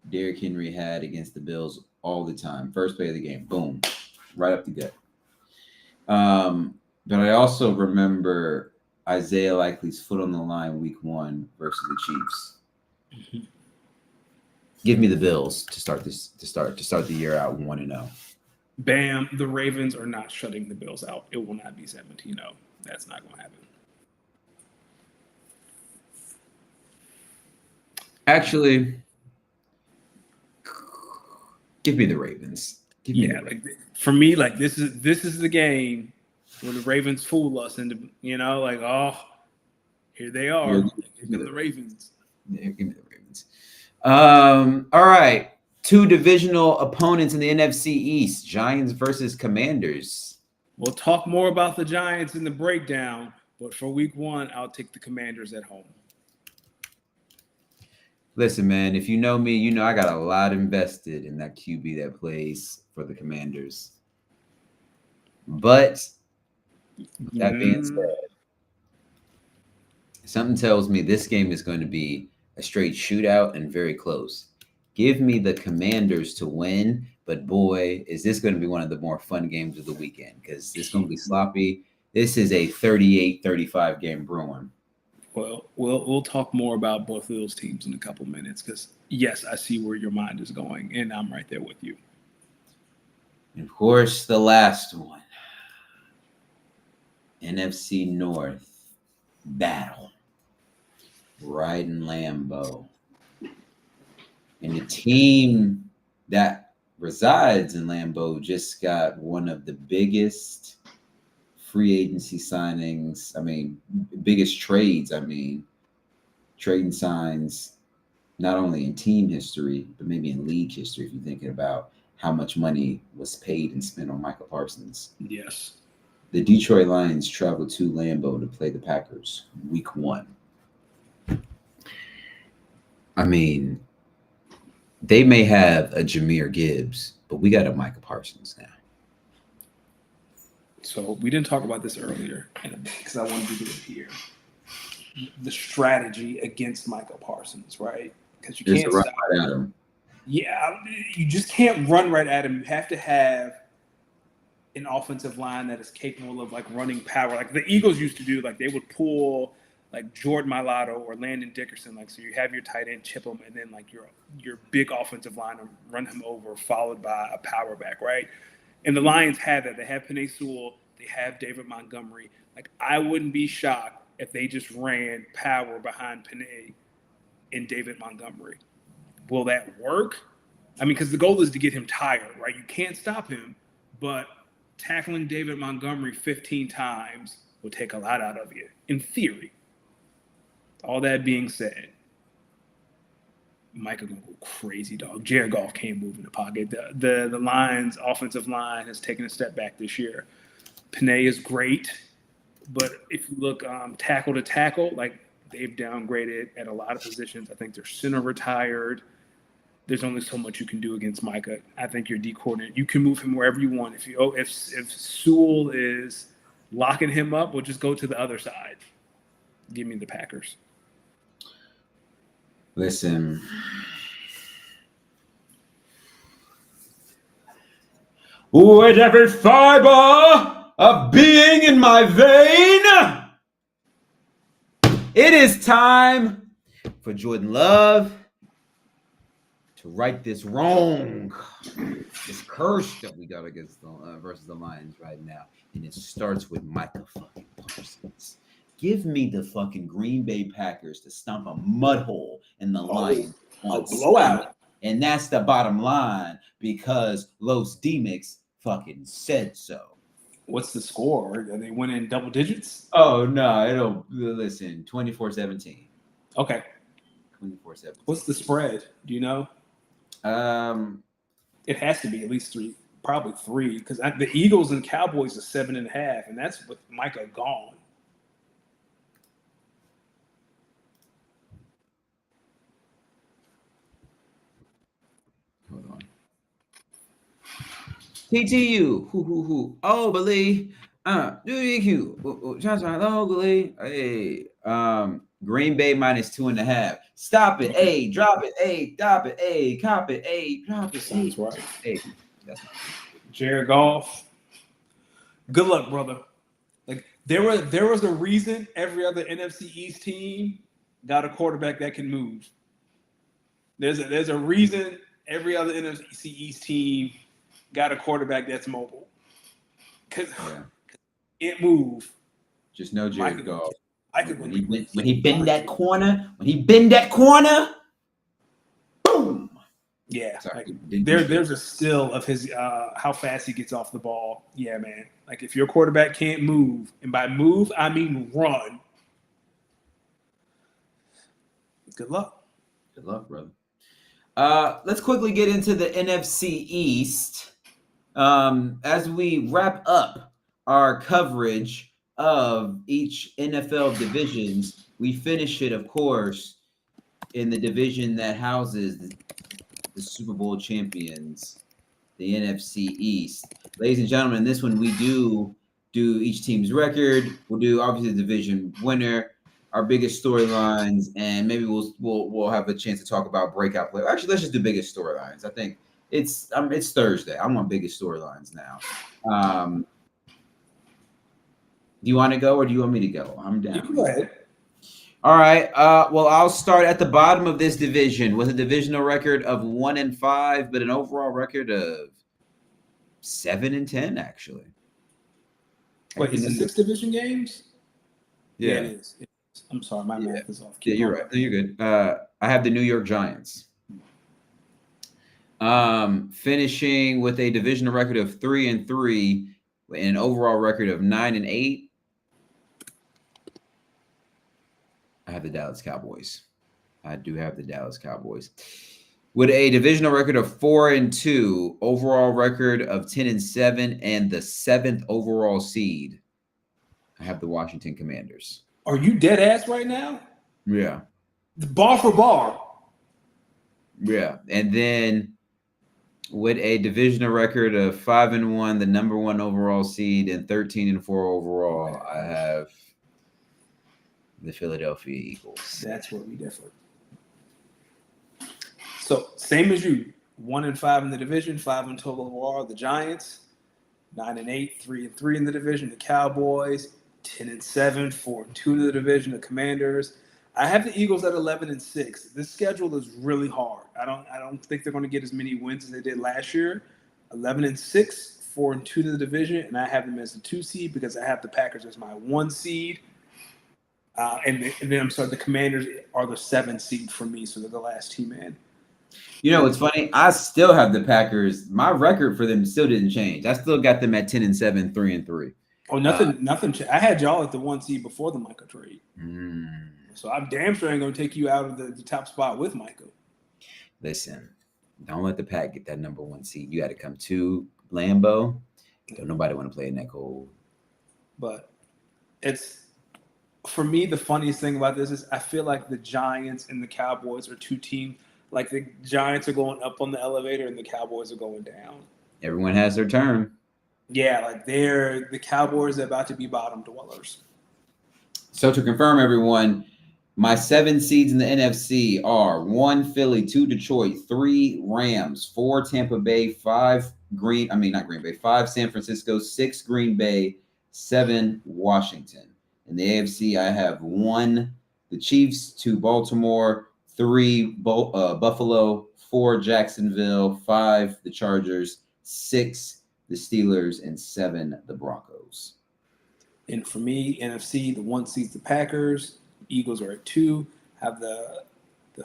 Derrick Henry had against the Bills all the time. First play of the game, boom, right up the gut. But I also remember Isaiah Likely's foot on the line week 1 versus the Chiefs. Mhm. Give me the Bills to start the year out 1-0. Bam, the Ravens are not shutting the Bills out. It will not be 17-0. That's not going to happen. Actually, give me the Ravens. Give me the Ravens. Like for me, like this is the game where the Ravens fool us into, like, oh, here they are. Yeah, Here come the Ravens. Yeah, give me the Ravens. All right. 2 divisional opponents in the NFC East, Giants versus Commanders. We'll talk more about the Giants in the breakdown, but for week 1, I'll take the Commanders at home. Listen, man, if you know me, you know I got a lot invested in that QB that plays for the Commanders. But that being said, something tells me this game is going to be a straight shootout and very close. Give me the Commanders to win, but boy, is this going to be one of the more fun games of the weekend because it's going to be sloppy. This is a 38-35 game brewing. Well, we'll talk more about both of those teams in a couple minutes because, yes, I see where your mind is going, and I'm right there with you. And of course, the last one. NFC North battle. Riding Lambeau. And the team that resides in Lambeau just got one of the biggest free agency signings. Biggest trades. Trading signs, not only in team history, but maybe in league history, if you're thinking about how much money was paid and spent on Michael Parsons. Yes. The Detroit Lions travel to Lambeau to play the Packers week 1. They may have a Jahmyr Gibbs, but we got a Michael Parsons now. So we didn't talk about this earlier because I wanted to do it here. The strategy against Michael Parsons, right? Because you can't run stop right at him. Yeah, you just can't run right at him. You have to have an offensive line that is capable of like running power. Like the Eagles used to do, like they would pull like Jordan Mailata or Landon Dickerson. Like, so you have your tight end, chip him, and then like your big offensive line run him over, followed by a power back, right? And the Lions have that. They have Penei Sewell. They have David Montgomery. Like, I wouldn't be shocked if they just ran power behind Penei and David Montgomery. Will that work? Because the goal is to get him tired, right? You can't stop him, but tackling David Montgomery 15 times will take a lot out of you, in theory. All that being said, Micah gonna go crazy, dog. Jared Goff can't move in the pocket. The Lions' offensive line has taken a step back this year. Penei is great, but if you look tackle to tackle, like they've downgraded at a lot of positions. I think their center retired. There's only so much you can do against Micah. I think your D coordinator, you can move him wherever you want. If Sewell is locking him up, we'll just go to the other side. Give me the Packers. Listen, with every fiber of being in my vein, it is time for Jordan Love to right this wrong, this curse that we got against versus the Lions right now, and it starts with Micah fucking Parsons. Give me the fucking Green Bay Packers to stomp a mud hole in the Lions. A blowout. And that's the bottom line because Los Demix fucking said so. What's the score? Are they winning double digits? Oh, no, it'll listen, 24-17. Okay. 24-17. What's the spread? Do you know? It has to be at least 3, probably 3, because the Eagles and Cowboys are 7.5, and that's with Micah gone. Hold on. TTU, who? Oh, believe. UQ. Locally. Hey. Green Bay minus 2.5. Stop it. Hey, drop it. Hey, stop it. Hey, cop it. Hey, drop it. Sounds right. Hey, that's Jared Goff, Good luck, brother. Like there was a reason every other NFC East team got a quarterback that can move. There's a reason every other NFC East team got a quarterback that's mobile. Because it move. Just know Jared Goff. When he bend that corner, boom. Yeah, Sorry, like, there's a still of his how fast he gets off the ball. Yeah, man. Like if your quarterback can't move, and by move I mean run. Good luck. Good luck, brother. Let's quickly get into the NFC East. As we wrap up our coverage of each NFL divisions, we finish it, of course, in the division that houses the Super Bowl champions, the NFC East. Ladies and gentlemen, this one we do each team's record. We'll do obviously the division winner, our biggest storylines, and maybe we'll have a chance to talk about breakout play. Actually, let's just do biggest storylines. I think it's Thursday. I want biggest storylines now. Do you want to go or do you want me to go? I'm down. You can go ahead. All right. Well, I'll start at the bottom of this division with a divisional record of 1-5, but an overall record of 7-10, actually. Wait, is it 6 division games? Yeah. It is. I'm sorry, my math is off. Yeah, you're right. No, you're good. I have the New York Giants. Finishing with a divisional record of 3-3 and an overall record of 9-8. I have the Dallas Cowboys. I do have the Dallas Cowboys. With a divisional record of 4-2, overall record of 10-7, and the 7th overall seed, I have the Washington Commanders. Are you dead ass right now? Yeah. Bar for bar. Yeah. And then with a divisional record of 5-1, the number 1 overall seed, and 13-4 overall, I have the Philadelphia Eagles. That's where we differ. So same as you, 1-5 in the division, 5 in total overall. The Giants, 9-8, 3-3 in the division. The Cowboys, 10-7, 4-2 in the division. The Commanders. I have the Eagles at 11-6. This schedule is really hard. I don't think they're going to get as many wins as they did last year. 11-6, 4-2 in the division, and I have them as the 2 seed because I have the Packers as my 1 seed. And then I'm sorry, the Commanders are the 7 seed for me, so they're the last team in. You know, it's funny. I still have the Packers. My record for them still didn't change. I still got them at 10-7, 3-3. Oh, nothing. I had y'all at the 1 seed before the Micah trade. So I'm damn sure ain't gonna take you out of the top spot with Micah. Listen, don't let the Pack get that number 1 seed. You got to come to Lambeau. Don't nobody want to play in that cold. But it's, for me, the funniest thing about this is I feel like the Giants and the Cowboys are 2 teams. Like the Giants are going up on the elevator and the Cowboys are going down. Everyone has their turn. Yeah, like the Cowboys are about to be bottom dwellers. So to confirm, everyone, my 7 seeds in the NFC are 1 Philly, 2 Detroit, 3 Rams, 4 Tampa Bay, 5 San Francisco, 6 Green Bay, 7 Washington. In the AFC, I have 1 the Chiefs, 2 Baltimore, 3 Buffalo, 4 Jacksonville, 5 the Chargers, 6 the Steelers, and 7 the Broncos. And for me, NFC, the 1 seed's the Packers. Eagles are at 2. Have the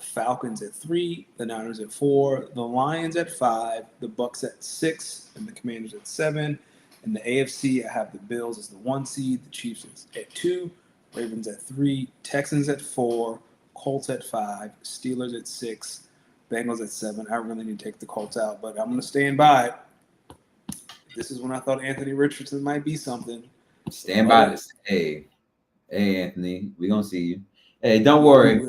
Falcons at 3. The Niners at 4. The Lions at 5. The Bucks at 6. And the Commanders at 7. In the AFC, I have the Bills as the 1 seed. The Chiefs at 2. Ravens at 3. Texans at 4. Colts at 5. Steelers at 6. Bengals at 7. I really need to take the Colts out, but I'm going to stand by it. This is when I thought Anthony Richardson might be something. Stand by this. Hey, Anthony, we're going to see you. Hey, don't worry.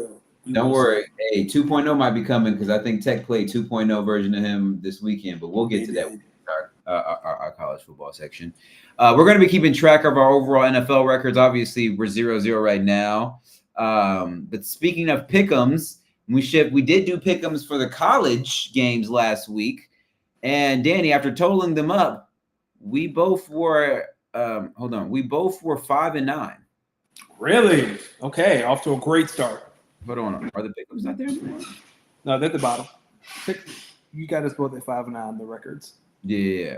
Don't worry. Hey, 2.0 might be coming because I think Tech played 2.0 version of him this weekend, but we'll get to that with our college football section. We're going to be keeping track of our overall NFL records. Obviously, we're 0-0 right now. But speaking of pick'ems, we did do pick'ems for the college games last week. And Danny, after totaling them up, we both were hold on. We both were 5-9. Really? Okay, off to a great start. Hold on. Are the pickums not there anymore? No, they're at the bottom. You got us both at 5-9, the records. Yeah.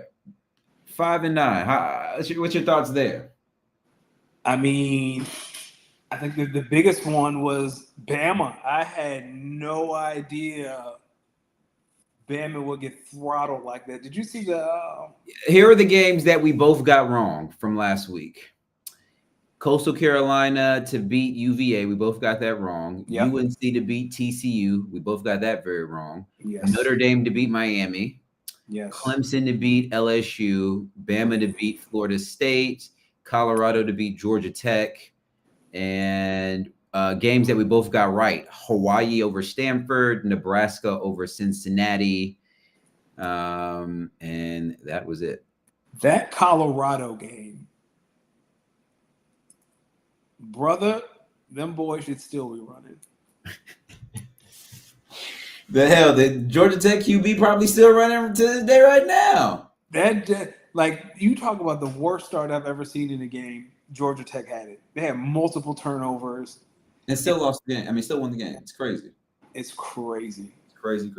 5-9. What's your thoughts there? I mean, I think the biggest one was Bama. I had no idea Bama would get throttled like that. Did you see the? Here are the games that we both got wrong from last week. Coastal Carolina to beat UVA. We both got that wrong. Yep. UNC to beat TCU. We both got that very wrong. Yes. Notre Dame to beat Miami. Yes. Clemson to beat LSU. Bama to beat Florida State. Colorado to beat Georgia Tech. And games that we both got right. Hawaii over Stanford. Nebraska over Cincinnati. And that was it. That Colorado game, brother, them boys should still be running. The hell, the Georgia Tech QB probably still running to this day right now. Like, you talk about the worst start I've ever seen in a game. Georgia Tech had it. They had multiple turnovers. And still lost the game. I mean, still won the game. It's crazy. It's crazy. Crazy.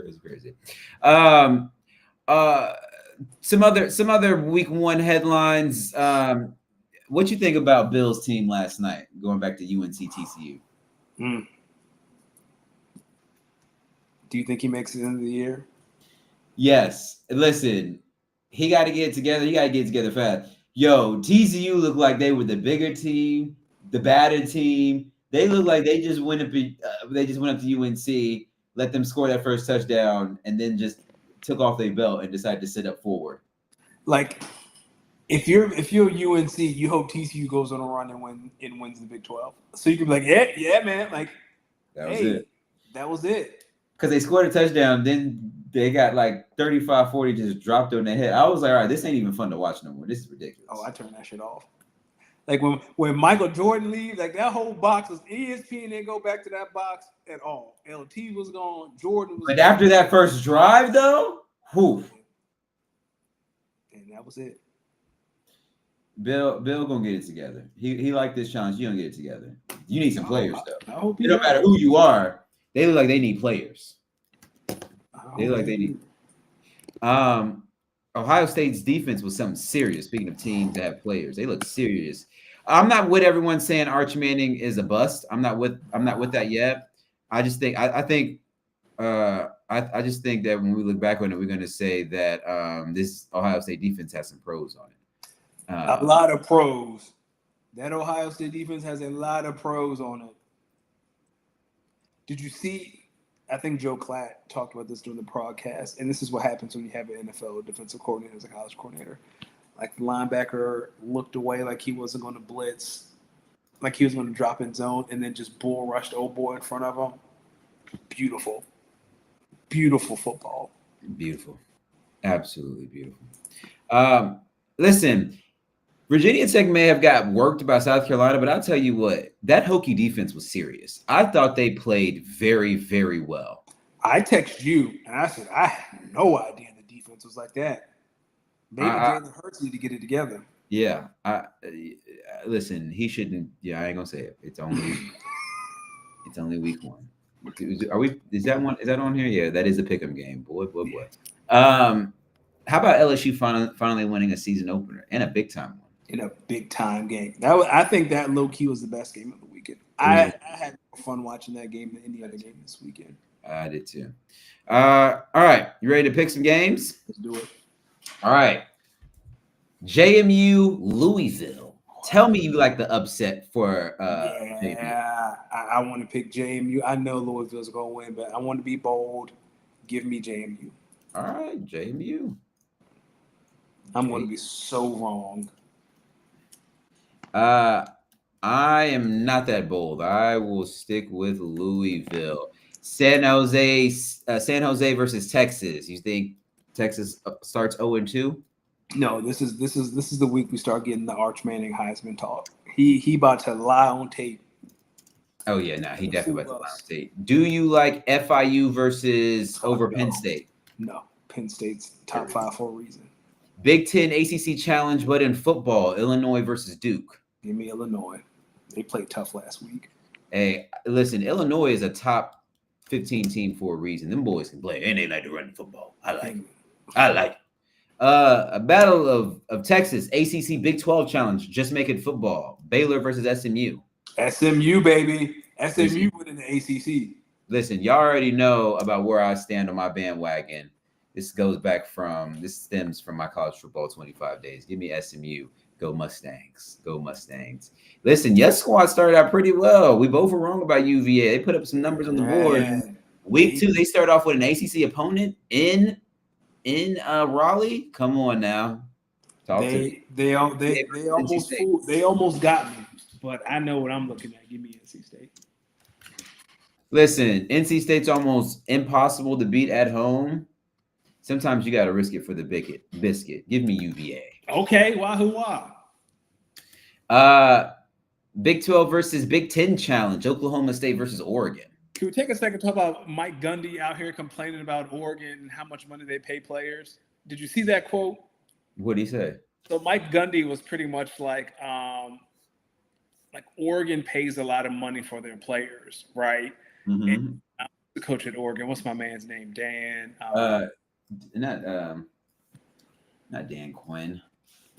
Some other week one headlines. What you think about Bill's team last night, going back to UNC TCU? Do you think he makes it into the year? Yes. Listen, he got to get it together. You got to get it together fast. Yo, TCU looked like they were the bigger team, the badder team. They looked like they just went up. They just went up to UNC, let them score that first touchdown, and then just took off their belt and decided to sit up forward. Like, if you're UNC, you hope TCU goes on a run and wins the Big 12. So you can be like, yeah, man. Like, That was it. That was it. Because they scored a touchdown, then they got like 35-40 just dropped on their head. I was like, all right, this ain't even fun to watch no more. This is ridiculous. Oh, I turned that shit off. Like when Michael Jordan leaves, like that whole box was ESPN didn't go back to that box at all. LT was gone. Jordan was But gone. after that first drive, though, whew. And that was it. Bill gonna get it together. He liked this challenge. You don't get it together. You need some players, though. I hope It don't matter who you are. They look like they need players. They look like they need. Ohio State's defense was something serious. Speaking of teams that have players, they look serious. I'm not with everyone saying Arch Manning is a bust. I'm not with that yet. I just think I just think that when we look back on it, we're going to say that this Ohio State defense has some pros on it. A lot of pros. That Ohio State defense has a lot of pros on it. Did you see? I think Joe Klatt talked about this during the broadcast, and this is what happens when you have an NFL defensive coordinator as a college coordinator. Like, the linebacker looked away like he wasn't going to blitz, like he was going to drop in zone, and then just bull rushed old boy in front of him. Beautiful. Beautiful football. Beautiful. Absolutely beautiful. Listen, Virginia Tech may have got worked by South Carolina, but I'll tell you what, that Hokie defense was serious. I thought they played very, very well. I texted you, and I said, I had no idea the defense was like that. Maybe Jalen Hurts need to get it together. Yeah. Listen, he shouldn't. Yeah, I ain't gonna say it. It's only week one. Is that on here? Yeah, that is a pick'em game. Boy. How about LSU finally winning a season opener and a big time one? In a big time game. I think that low key was the best game of the weekend. I had more fun watching that game than any other game this weekend. I did too. All right, you ready to pick some games? Let's do it. All right. JMU Louisville. Tell me you like the upset for JMU. I want to pick JMU. I know Louisville's going to win, but I want to be bold. Give me JMU. All right, JMU. I'm going to be so wrong. I am not that bold. I will stick with Louisville. San Jose versus Texas. You think Texas starts 0-2? No, this is the week we start getting the Arch Manning Heisman talk. He about to lie on tape. Oh yeah, he definitely about to lie on tape. Do you like FIU versus over Penn State? No, Penn State's top 5 for a reason. Big Ten ACC Challenge, but in football, Illinois versus Duke. Give me Illinois. They played tough last week. Hey, listen, Illinois is a top 15 team for a reason. Them boys can play, and they like to run the football. I like it. I like it. A battle of Texas, ACC Big 12 Challenge, just make it football. Baylor versus SMU. SMU, baby. SMU Listen. within the ACC. Listen, y'all already know about where I stand on my bandwagon. This stems from my college football 25 days. Give me SMU. Go Mustangs. Go Mustangs. Listen, Yes Squad started out pretty well. We both were wrong about UVA. They put up some numbers on the board. Man. Week 2, they start off with an ACC opponent in Raleigh. Come on now. Talk to me. They almost got me, but I know what I'm looking at. Give me NC State. Listen, NC State's almost impossible to beat at home. Sometimes you got to risk it for the biscuit. Give me UVA. Okay, wahoo. Big 12 versus Big 10 Challenge. Oklahoma State versus Oregon. Can we take a second to talk about Mike Gundy out here complaining about Oregon and how much money they pay players? Did you see that quote? What did he say? So Mike Gundy was pretty much like Oregon pays a lot of money for their players, right? Mm-hmm. And the coach at Oregon, what's my man's name? Dan. Not Dan Quinn.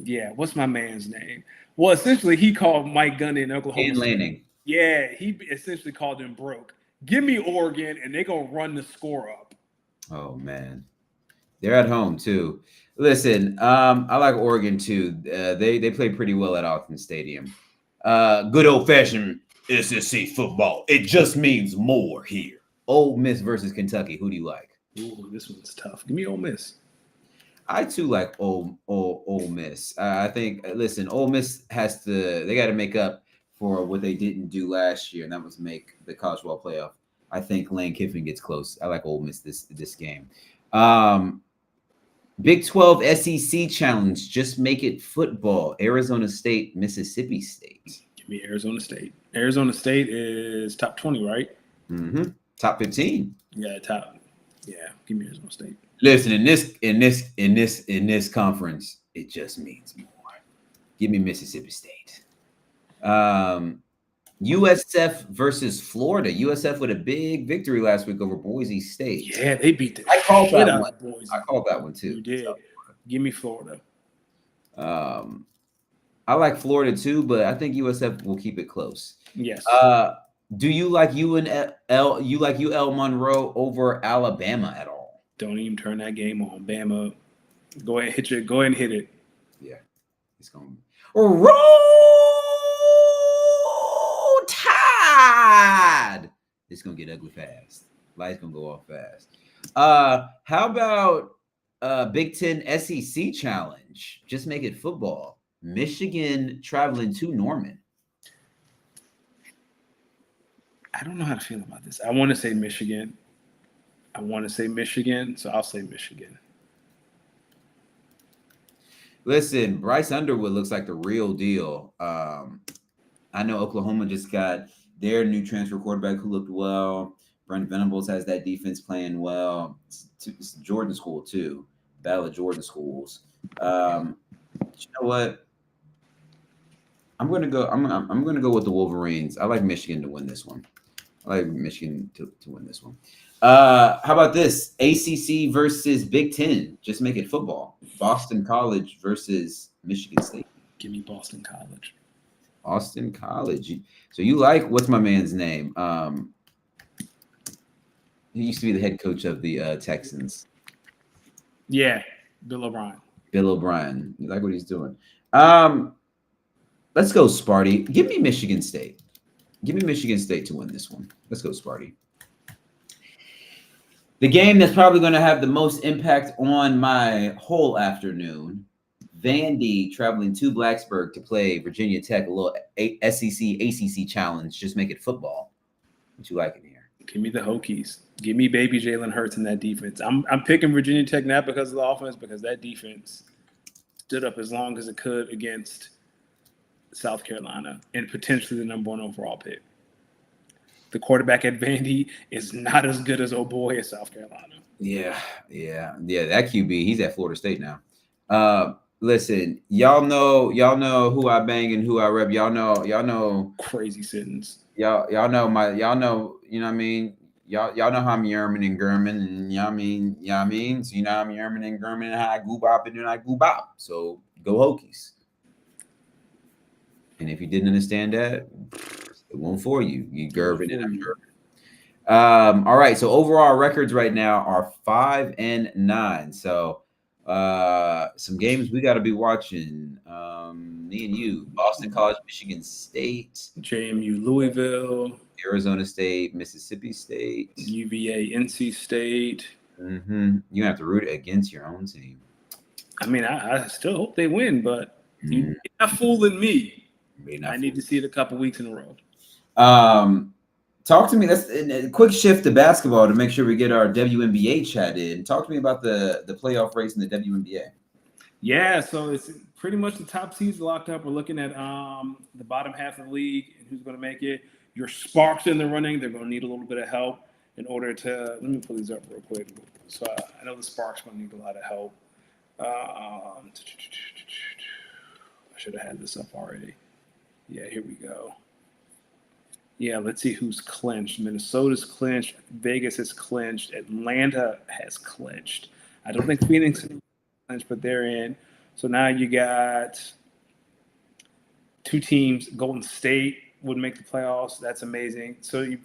Yeah, what's my man's name? Well, essentially, he called Mike Gundy in Oklahoma. Dan Lanning. Yeah, he essentially called him broke. Give me Oregon, and they're going to run the score up. Oh, man. They're at home, too. Listen, I like Oregon, too. They play pretty well at Autzen Stadium. Good old-fashioned SEC football. It just means more here. Ole Miss versus Kentucky. Who do you like? Ooh, this one's tough. Give me Ole Miss. I too like Ole Miss. I think, listen, Ole Miss they got to make up for what they didn't do last year, and that was make the college football playoff. I think Lane Kiffin gets close. I like Ole Miss this game. Big 12 SEC Challenge, just make it football. Arizona State, Mississippi State. Give me Arizona State. Arizona State is top 20, right? Mm-hmm. Top 15. Yeah, top. Yeah, give me Arizona State. Listen, in this conference, it just means more. Give me Mississippi State. USF versus Florida. USF with a big victory last week over Boise State. Yeah, they beat the I called shit that out one. of Boise. I called that one too. You did. Give me Florida. I like Florida too, but I think USF will keep it close. Yes. Do you like UL Monroe over Alabama at all? Don't even turn that game on. Bama. Go ahead, hit it. Go ahead and hit it. Yeah. It's going to roll Tide. It's going to get ugly fast. Light's going to go off fast. How about Big Ten SEC Challenge? Just make it football. Michigan traveling to Norman. I don't know how to feel about this. I want to say Michigan. So I'll say Michigan. Listen, Bryce Underwood looks like the real deal. I know Oklahoma just got their new transfer quarterback who looked well. Brent Venables has that defense playing well. It's Jordan School too. Battle of Jordan Schools. You know what? I'm gonna go with the Wolverines. I like Michigan to win this one. I like Michigan to win this one. How about this? ACC versus Big Ten. Just make it football. Boston College versus Michigan State. Give me Boston College. Boston College. So you like, what's my man's name? He used to be the head coach of the Texans. Yeah, Bill O'Brien. Bill O'Brien. You like what he's doing. Let's go, Sparty. Give me Michigan State. Give me Michigan State to win this one. Let's go, Sparty. The game that's probably going to have the most impact on my whole afternoon, Vandy traveling to Blacksburg to play Virginia Tech, a little SEC, ACC challenge. Just make it football. What you like in here? Give me the Hokies. Give me baby Jalen Hurts in that defense. I'm picking Virginia Tech not because of the offense, because that defense stood up as long as it could against South Carolina and potentially the number 1 overall pick. The quarterback at Vandy is not as good as old boy at South Carolina. Yeah. That QB, he's at Florida State now. Listen, y'all know who I bang and who I rep. Y'all know, Crazy sentence. y'all know, you know what I mean? Y'all know how I'm Yerman and Gurman, and you know what I mean? So you know how I'm Yerman and Gurman and how I goop up and then I goop up. So go Hokies. And if you didn't understand that, it won't for you. You Gervin and I'm Gervin. All right. So overall records right now are 5-9. So some games we got to be watching. Me and you, Boston College, Michigan State, JMU, Louisville, Arizona State, Mississippi State, UVA, NC State. You have to root against your own team. I mean, I still hope they win, but you're not fooling me. I need to see it a couple weeks in a row. Talk to me. That's a quick shift to basketball to make sure we get our WNBA chat in. Talk to me about the playoff race in the WNBA. Yeah, so it's pretty much the top seeds locked up. We're looking at the bottom half of the league and who's going to make it. Your Sparks in the running. They're going to need a little bit of help in order to. Let me pull these up real quick. So I know the Sparks going to need a lot of help. I should have had this up already. Yeah, here we go. Yeah, let's see who's clinched. Minnesota's clinched. Vegas has clinched. Atlanta has clinched. I don't think Phoenix is clinched, but they're in. So now you got two teams. Golden State would make the playoffs. That's amazing. So you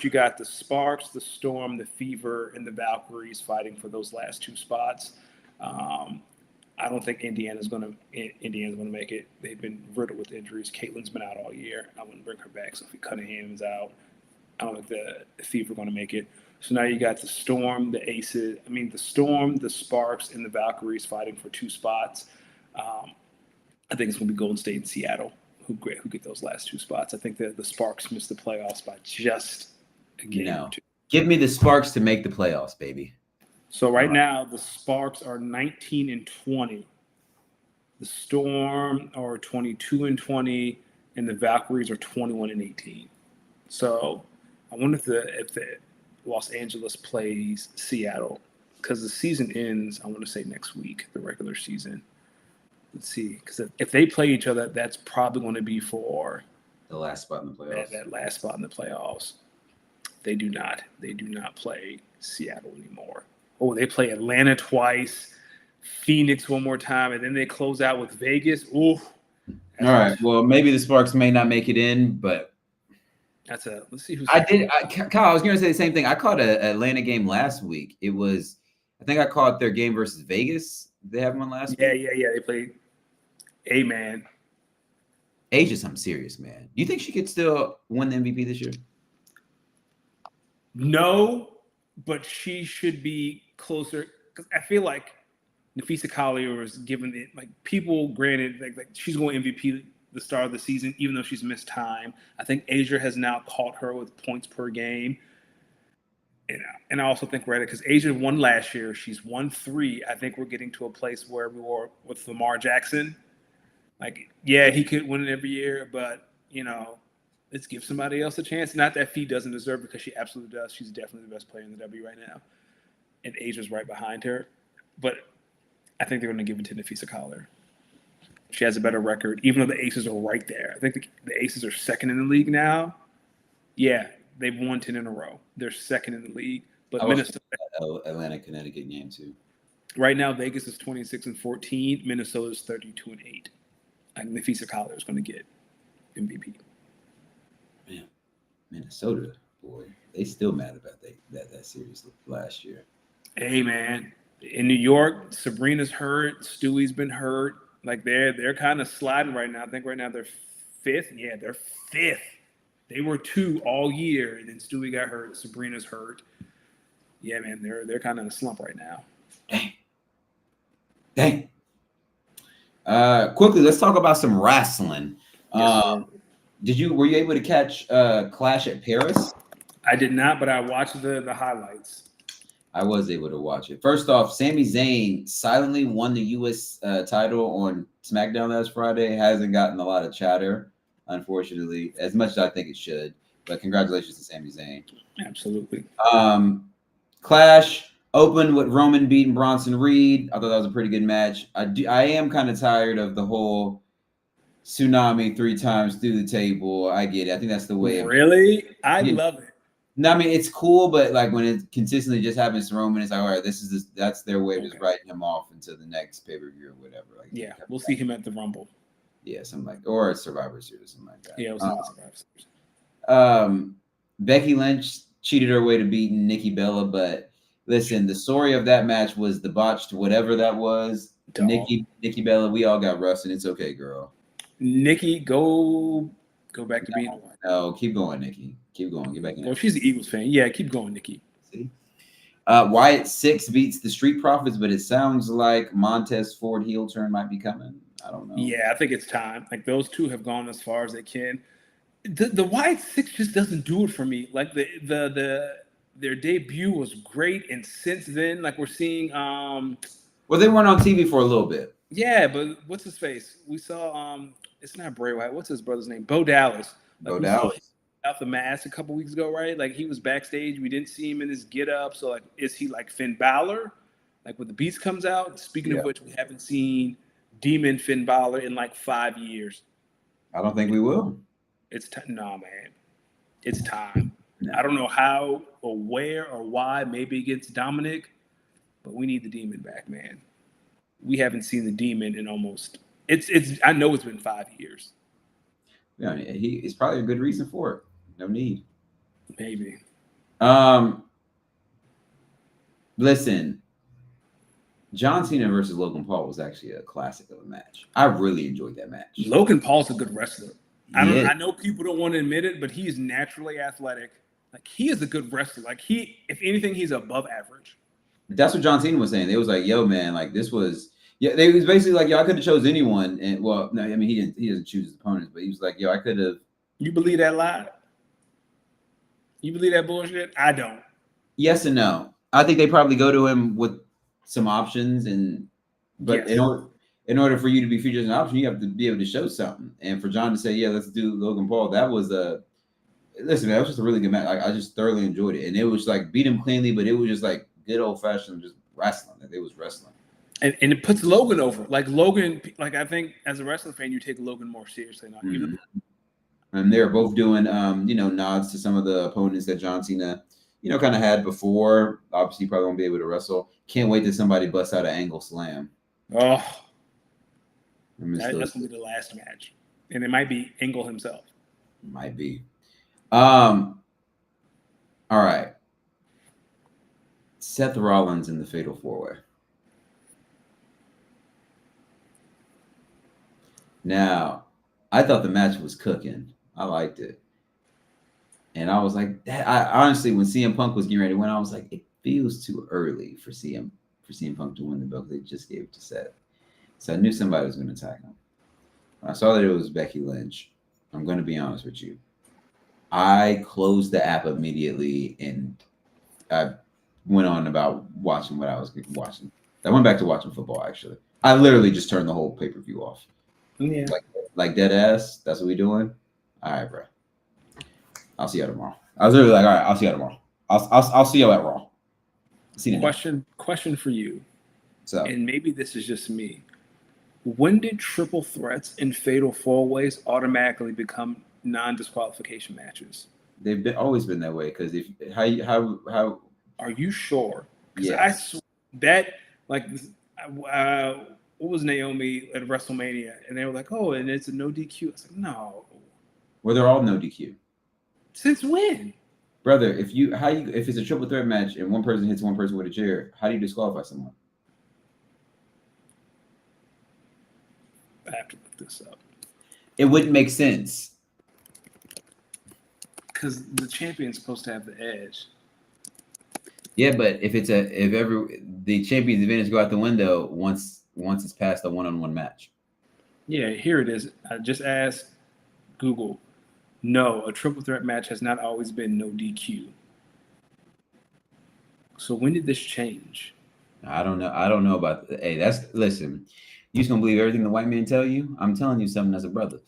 got the Sparks, the Storm, the Fever, and the Valkyries fighting for those last two spots. I don't think Indiana's going to make it. They've been riddled with injuries. Caitlin's been out all year. I wouldn't bring her back. Sophie Cunningham's out. I don't think the Fever are going to make it. So now you got the Storm, the Storm, the Sparks, and the Valkyries fighting for two spots. I think it's going to be Golden State and Seattle who get those last two spots. I think the Sparks missed the playoffs by just a game or two. Give me the Sparks to make the playoffs, baby. So right now, the Sparks are 19-20. The Storm are 22-20, and the Valkyries are 21-18. So I wonder if the Los Angeles plays Seattle, because the season ends, I want to say next week, the regular season. Let's see, because if they play each other, that's probably going to be for the last spot in the playoffs. That last spot in the playoffs. They do not play Seattle anymore. Oh, they play Atlanta twice, Phoenix one more time, and then they close out with Vegas. Ooh. All right. Well, maybe the Sparks may not make it in, but let's see who's. Kyle, I was going to say the same thing. I caught an Atlanta game last week. I think I caught their game versus Vegas. They have one last week. Yeah. They played. Hey, man. Asia's something serious, man. Do you think she could still win the MVP this year? No, but she should be closer, because I feel like Nafisa Collier was given it, like, people granted like she's going MVP the start of the season, even though she's missed time. I think Asia has now caught her with points per game. And I also think we're at it because Asia won last year. She's won 3. I think we're getting to a place where we were with Lamar Jackson. Like, yeah, he could win it every year, but, let's give somebody else a chance. Not that Fee doesn't deserve it, because she absolutely does. She's definitely the best player in the W right now. And Asia's right behind her. But I think they're going to give it to Nafisa Collier. She has a better record, even though the Aces are right there. I think the Aces are second in the league now. Yeah, they've won 10 in a row. They're second in the league. But Minnesota, Atlanta, Connecticut game too. Right now, Vegas is 26-14. Minnesota is 32-8. And Nafisa Collier is going to get MVP. Man, Minnesota, boy, they still mad about that series last year. Hey, man, in New York, Sabrina's hurt. Stewie's been hurt. Like, they're kind of sliding right now. I think right now they're 5th. Yeah, they're 5th. They were 2 all year, and then Stewie got hurt. Sabrina's hurt. Yeah, man, they're kind of in a slump right now. Dang. Quickly, let's talk about some wrestling. Yes, were you able to catch Clash at Paris? I did not, but I watched the highlights. I was able to watch it. First off, Sami Zayn silently won the U.S. Title on SmackDown last Friday. Hasn't gotten a lot of chatter, unfortunately, as much as I think it should. But congratulations to Sami Zayn. Absolutely. Clash, Opened with Roman beating Bronson Reed. I thought that was a pretty good match. I am kind of tired of the whole tsunami 3 times through the table. I get it. I think that's the way. Really? I Yeah. love it. No, I mean it's cool, but like when it consistently just happens to Roman, it's like, all right, that's their way of just Okay. writing him off until the next pay-per-view or whatever. Like, Yeah, we'll see him at the Rumble. Yeah, something like, or a Survivor Series, something like that. Yeah, we'll see him at Survivor Series. Becky Lynch cheated her way to beating Nikki Bella, but listen, the story of that match was the botched whatever that was. Dog. Nikki Bella, we all got rusted. It's okay, girl. Nikki, go back to being a wife. No, keep going, Nikki. Keep going. Get back in there. Well, she's an Eagles fan. Yeah, keep going, Nikki. See? Wyatt 6 beats the Street Profits, but it sounds like Montez Ford heel turn might be coming. I don't know. Yeah, I think it's time. Like those two have gone as far as they can. The Wyatt 6 just doesn't do it for me. Like their debut was great, and since then, like we're seeing Well, they weren't on TV for a little bit. yeah, but what's his face? We saw it's not Bray Wyatt. What's his brother's name? Bo Dallas. Bo Dallas. Out the mask a couple weeks ago, right? Like he was backstage. We didn't see him in his get up. So like, is he like Finn Balor? Like when the Beast comes out. Speaking Yeah. of which, we haven't seen Demon Finn Balor in like 5 years. I don't think we will. It's time. No, man. It's time. No. I don't know how or where or why. Maybe against Dominic, but we need the Demon back, man. We haven't seen the Demon in almost. It's. I know it's been 5 years. Yeah, it's probably a good reason for it. No need. Maybe. Listen, John Cena versus Logan Paul was actually a classic of a match. I really enjoyed that match. Logan Paul's a good wrestler. Yeah. I know people don't want to admit it, but he is naturally athletic. Like he is a good wrestler. Like if anything, he's above average. That's what John Cena was saying. They was like, "Yo, man, like this was." Yeah, they was basically like, "Yo, I could have chose anyone." And well, no, I mean he didn't. He doesn't choose his opponents, but he was like, "Yo, I could have." You believe that lie? You believe that bullshit? I don't. Yes and no. I think they probably go to him with some options, but Yes. in order for you to be featured as an option, you have to be able to show something. And for John to say, "Yeah, let's do Logan Paul," that was listen. That was just a really good match. I just thoroughly enjoyed it, and it was like beat him cleanly, but it was just like good old fashioned just wrestling. Like it was wrestling. And it puts Logan over. Like Logan, like I think as a wrestling fan, you take Logan more seriously now. Even And they're both doing, nods to some of the opponents that John Cena, kind of had before. Obviously, he probably won't be able to wrestle. Can't wait till somebody busts out an angle slam. oh, I miss that's those. gonna be the last match, and it might be Angle himself. Might be. All right. Seth Rollins in the Fatal 4-Way. Now, I thought the match was cooking. I liked it. And I was like, I honestly, when CM Punk was getting ready to win, I was like, it feels too early for CM Punk to win the belt. They just gave it to Seth. So I knew somebody was going to attack him. When I saw that it was Becky Lynch, I'm going to be honest with you. I closed the app immediately and I went on about watching what I was watching. I went back to watching football, actually. I literally just turned the whole pay-per-view off. Yeah. Like dead ass. That's what we doing? All right, bro. I'll see you tomorrow. I was literally like, all right, I'll see you tomorrow. I'll see you at Raw. See you Question for you, so and maybe this is just me. When did triple threats and fatal four ways automatically become non-disqualification matches? they've always been that way. Because if how Are you sure? Because Yeah. I that like what was Naomi at WrestleMania, and they were like, "Oh, and it's a no DQ." I was like, "No, well, they're all no DQ, since when?" brother. If it's a triple threat match and one person hits one person with a chair, how do you disqualify someone? I have to look this up It wouldn't make sense. because the champion's supposed to have the edge. Yeah, but if the champion's advantage go out the window once it's past a one-on-one match. Yeah, here it is. I just asked Google. No, a triple threat match has not always been no DQ. So when did this change? I don't know about. Hey, listen. You just gonna believe everything the white man tell you? I'm telling you something as a brother.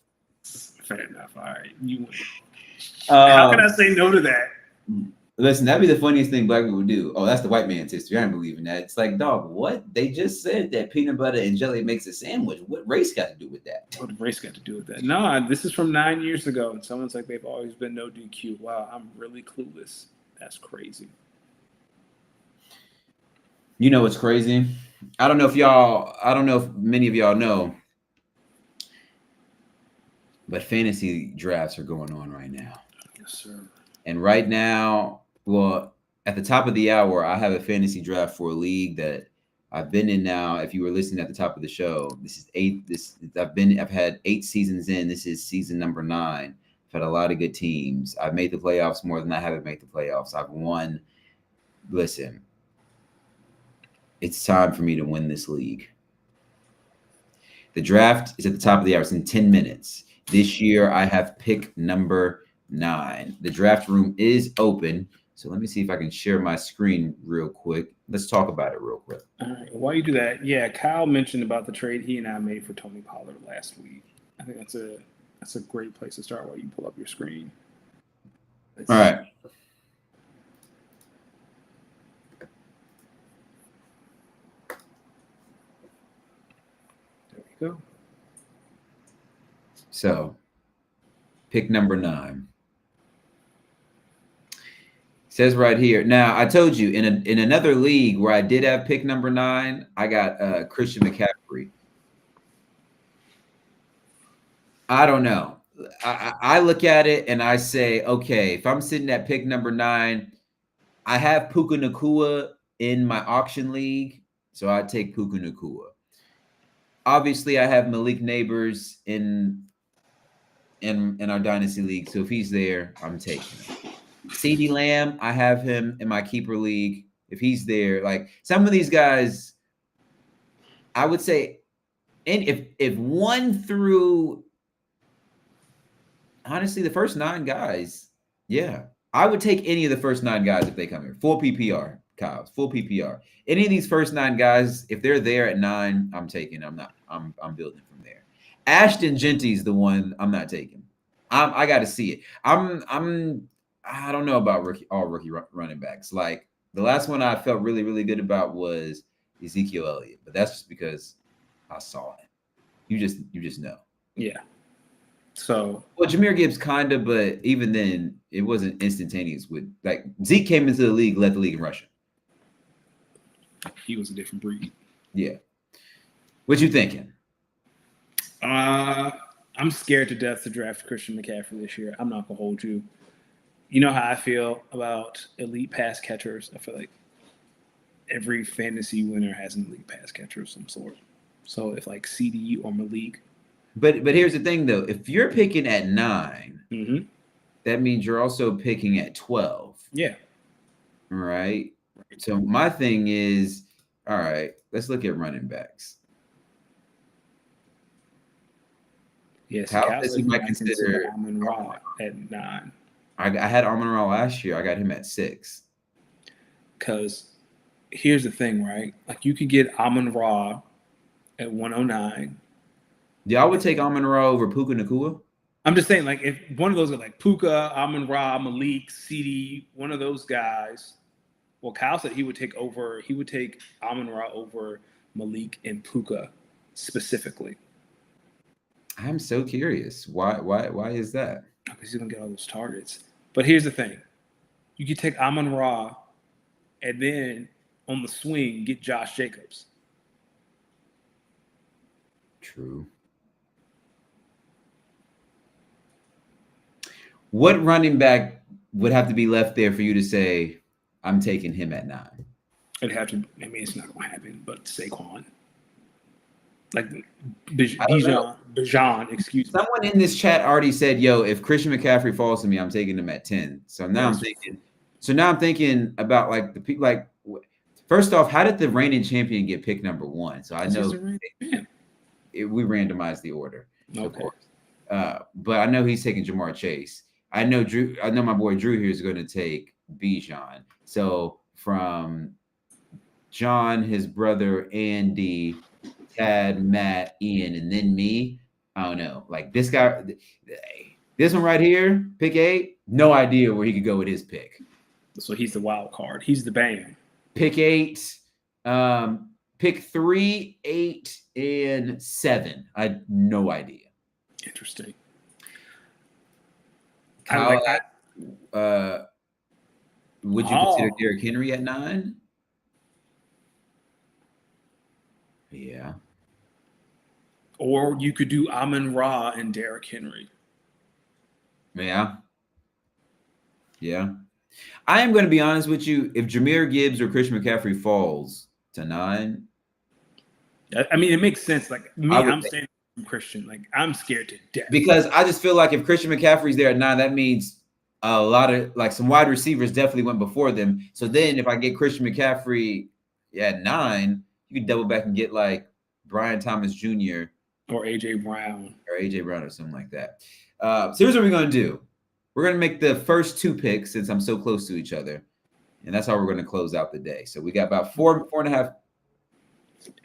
Fair enough. All right, you win. How can I say no to that? Listen, that'd be the funniest thing black people do. Oh, that's the white man's history. I don't believe in that. It's like, dog, what? They just said that peanut butter and jelly makes a sandwich. What race got to do with that? What race got to do with that? No, this is from 9 years ago, and someone's like, they've always been no DQ. Wow, I'm really clueless. That's crazy. You know what's crazy? I don't know if many of y'all know, but fantasy drafts are going on right now. Yes, sir. And right now, well, at the top of the hour, I have a fantasy draft for a league that I've been in now. If you were listening at the top of the show, this is I've had 8 seasons in. This is season number 9. I've had a lot of good teams. I've made the playoffs more than I haven't made the playoffs. I've won. Listen, it's time for me to win this league. The draft is at the top of the hour. It's in 10 minutes. This year, I have pick number 9. The draft room is open. So let me see if I can share my screen real quick. Let's talk about it real quick. All right. While you do that, yeah, Kyle mentioned about the trade he and I made for Tony Pollard last week. I think that's a great place to start while you pull up your screen. All right. There we go. So, pick number 9. Says right here. Now, I told you in another league where I did have pick number 9, I got Christian McCaffrey. I don't know. I look at it and I say, okay, if I'm sitting at pick number 9, I have Puka Nacua in my auction league, so I take Puka Nacua. Obviously, I have Malik Neighbors in our dynasty league, so if he's there, I'm taking him. CeeDee Lamb, I have him in my keeper league. If he's there, like some of these guys, I would say, and if 1 through, honestly, the first 9 guys, yeah, I would take any of the first 9 guys if they come here. Full PPR, Kyle, full PPR. Any of these first 9 guys, if they're there at 9, I'm taking. I'm building from there. Ashton Genty's the one I'm not taking. I got to see it. I don't know about rookie running backs. Like the last one I felt really, really good about was Ezekiel Elliott, but that's just because I saw it. You just know. Yeah. So, well, Jahmyr Gibbs kind of, but even then, it wasn't instantaneous. With like Zeke came into the league, led the league in rushing. he was a different breed. Yeah. What you thinking? I'm scared to death to draft Christian McCaffrey this year. I'm not gonna hold you. You know how I feel about elite pass catchers. I feel like every fantasy winner has an elite pass catcher of some sort. So if like CD or Malik. But here's the thing though, if you're picking at 9, that means you're also picking at 12. Yeah. Right. So my thing is, all right, let's look at running backs. Yes. How does he might consider Amon-Ra at 9? I had Amon-Ra last year. I got him at 6. Because here's the thing, right? Like you could get Amon-Ra at 109. Yeah, I would take Amon-Ra over Puka Nacua. I'm just saying, like, if one of those are like Puka, Amon-Ra, Malik, CD, one of those guys. Well, Kyle said he would take Amon-Ra over Malik and Puka specifically. I'm so curious. Why is that? Because he's gonna get all those targets. But here's the thing: you could take Amon-Ra, and then on the swing get Josh Jacobs. True. What running back would have to be left there for you to say, I'm taking him at 9? It'd have to. I mean, it's not gonna happen. But Saquon, like Bijan, excuse me. Someone in this chat already said, "Yo, if Christian McCaffrey falls to me, I'm taking him at 10." So now I'm thinking about like the people. Like, first off, how did the reigning champion get pick number 1? So I know we randomized the order, of course. But I know he's taking Jamar Chase. I know my boy Drew here is going to take Bijan. So from John, his brother Andy, Tad, Matt, Ian, and then me. I don't know. Like this guy, this one right here, pick 8. No idea where he could go with his pick. So he's the wild card. He's the bang. Pick 8, pick 3, 8, and 7. I had no idea. Interesting. Kyle, would you consider Derrick Henry at 9? Yeah. Or you could do Amon-Ra and Derrick Henry. Yeah. Yeah. I am going to be honest with you. If Jahmyr Gibbs or Christian McCaffrey falls to 9, I mean, it makes sense. Like me, I'm saying Christian. Like I'm scared to death. Because I just feel like if Christian McCaffrey's there at 9, that means a lot of like some wide receivers definitely went before them. So then if I get Christian McCaffrey at 9, you can double back and get like Brian Thomas Jr. or AJ Brown or something like that. So here's what we're going to do. We're going to make the first 2 picks since I'm so close to each other. And that's how we're going to close out the day. So we got about 4.5.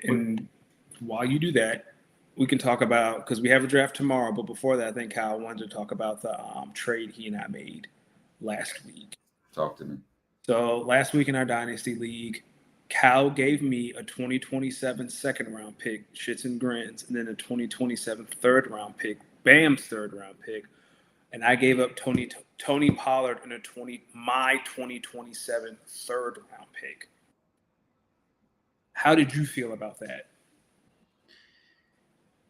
And while you do that, we can talk about, because we have a draft tomorrow, but before that, I think Kyle wanted to talk about the trade he and I made last week. Talk to me. So last week in our Dynasty League, Cal gave me a 2027 second-round pick, Shits and Grins, and then a 2027 third-round pick, Bam's third-round pick. And I gave up Tony Pollard and my 2027 third-round pick. How did you feel about that?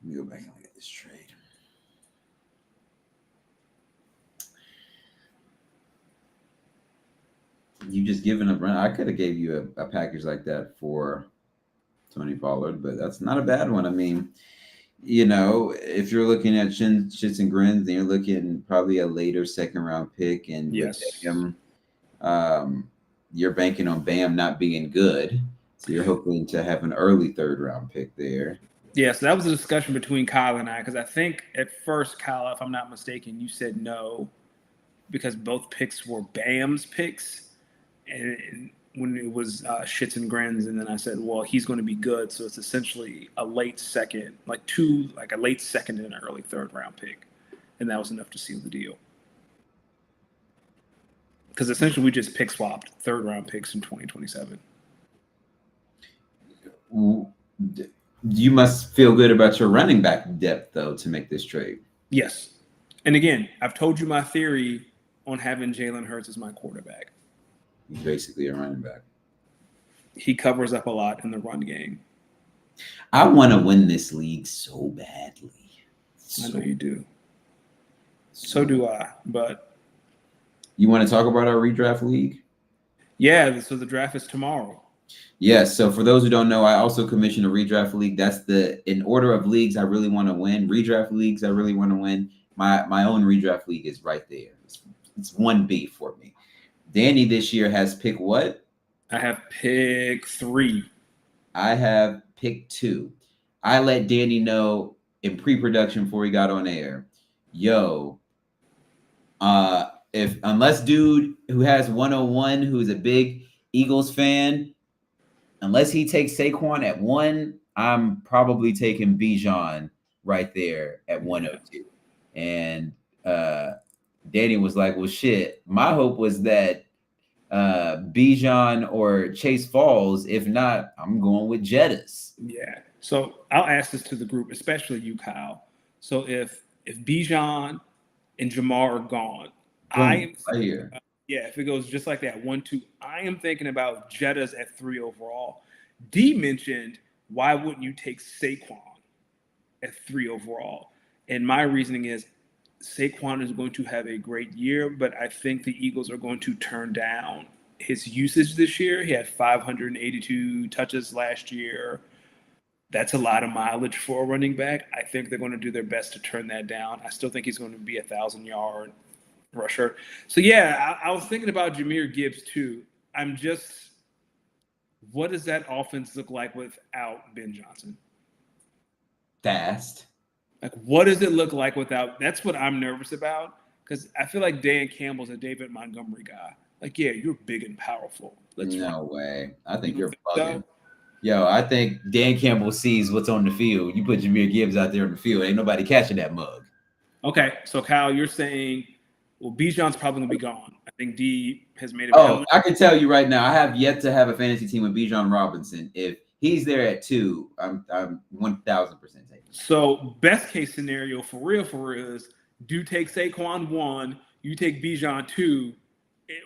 Let me go back and look at this trade. You just given up run. I could have gave you a package like that for Tony Pollard, but that's not a bad one. I mean, you know, if you're looking at Shits and Grins, then you're looking probably a later second-round pick, and yes, Bam, you're banking on Bam not being good, so you're hoping to have an early third-round pick there. Yeah, so that was a discussion between Kyle and I, because I think at first, Kyle, if I'm not mistaken, you said no because both picks were Bam's picks, and when it was Shits and Grins, and then I said, well, he's going to be good, so it's essentially a late second, like a late second and an early third-round pick, and that was enough to seal the deal. Because essentially we just pick swapped third-round picks in 2027. You must feel good about your running back depth, though, to make this trade. Yes. And again, I've told you my theory on having Jalen Hurts as my quarterback. He's basically a running back. He covers up a lot in the run game. I want to win this league so badly. I know you do. So do I. But you want to talk about our redraft league? Yeah. So the draft is tomorrow. Yes. So for those who don't know, I also commissioned a redraft league. That's in order of leagues I really want to win. Redraft leagues I really want to win. My own redraft league is right there. It's 1B for me. Danny this year has pick what? I have pick 3. I have pick 2. I let Danny know in pre-production before he got on air. Yo, unless dude who has 101, who's a big Eagles fan, unless he takes Saquon at 1, I'm probably taking Bijan right there at 102. And Danny was like, well, shit, my hope was that Bijan or Chase falls. If not, I'm going with Jettas. Yeah. So I'll ask this to the group, especially you, Kyle. So if Bijan and Jamar are gone, Right here. If it goes just like that, 1-2, I am thinking about Jettas at 3 overall. D mentioned, why wouldn't you take Saquon at 3 overall? And my reasoning is Saquon is going to have a great year, but I think the Eagles are going to turn down his usage this year. He had 582 touches last year. That's a lot of mileage for a running back. I think they're going to do their best to turn that down. I still think he's going to be a 1,000-yard rusher. So, yeah, I was thinking about Jahmyr Gibbs too. What does that offense look like without Ben Johnson? Fast. Like, what does it look like without? That's what I'm nervous about, because I feel like Dan Campbell's a David Montgomery guy. Like, yeah, you're big and powerful. No way. I think you're bugging. Yo, I think Dan Campbell sees what's on the field. You put Jahmyr Gibbs out there on the field, ain't nobody catching that mug. Okay, so Kyle, you're saying Well, Bijan's probably gonna be gone. I think D has made it. Oh, I can tell you right now, I have yet to have a fantasy team with Bijan Robinson. If he's there at 2, I'm 1,000% taking. So best case scenario for real is do take Saquon 1, you take Bijan 2,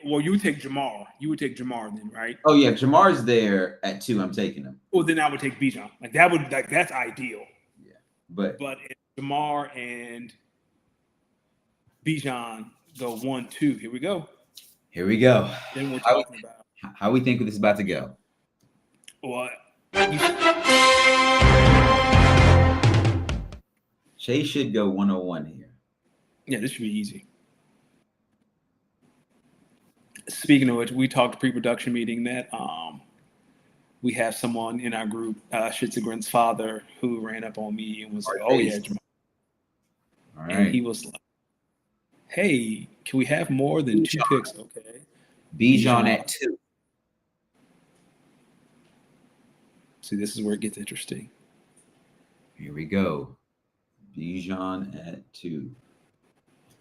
well, you would take Jamar. You would take Jamar then, right? Oh yeah, if Jamar's there at 2, I'm taking him. Well, then I would take Bijan. That's ideal. Yeah, but if Jamar and Bijan go 1, 2, here we go. here we go. Then we're talking about How we think this is about to go? what? Chase should go 101 here. Yeah, this should be easy. Speaking of which, we talked pre-production meeting that we have someone in our group, Shitzegren's father, who ran up on me and was like, "Oh yeah, Jamal." All And right. he was like, "Hey, can we have more than 2 picks?" Okay. Bijan at 2. See, this is where it gets interesting. Here we go. Bijan at 2.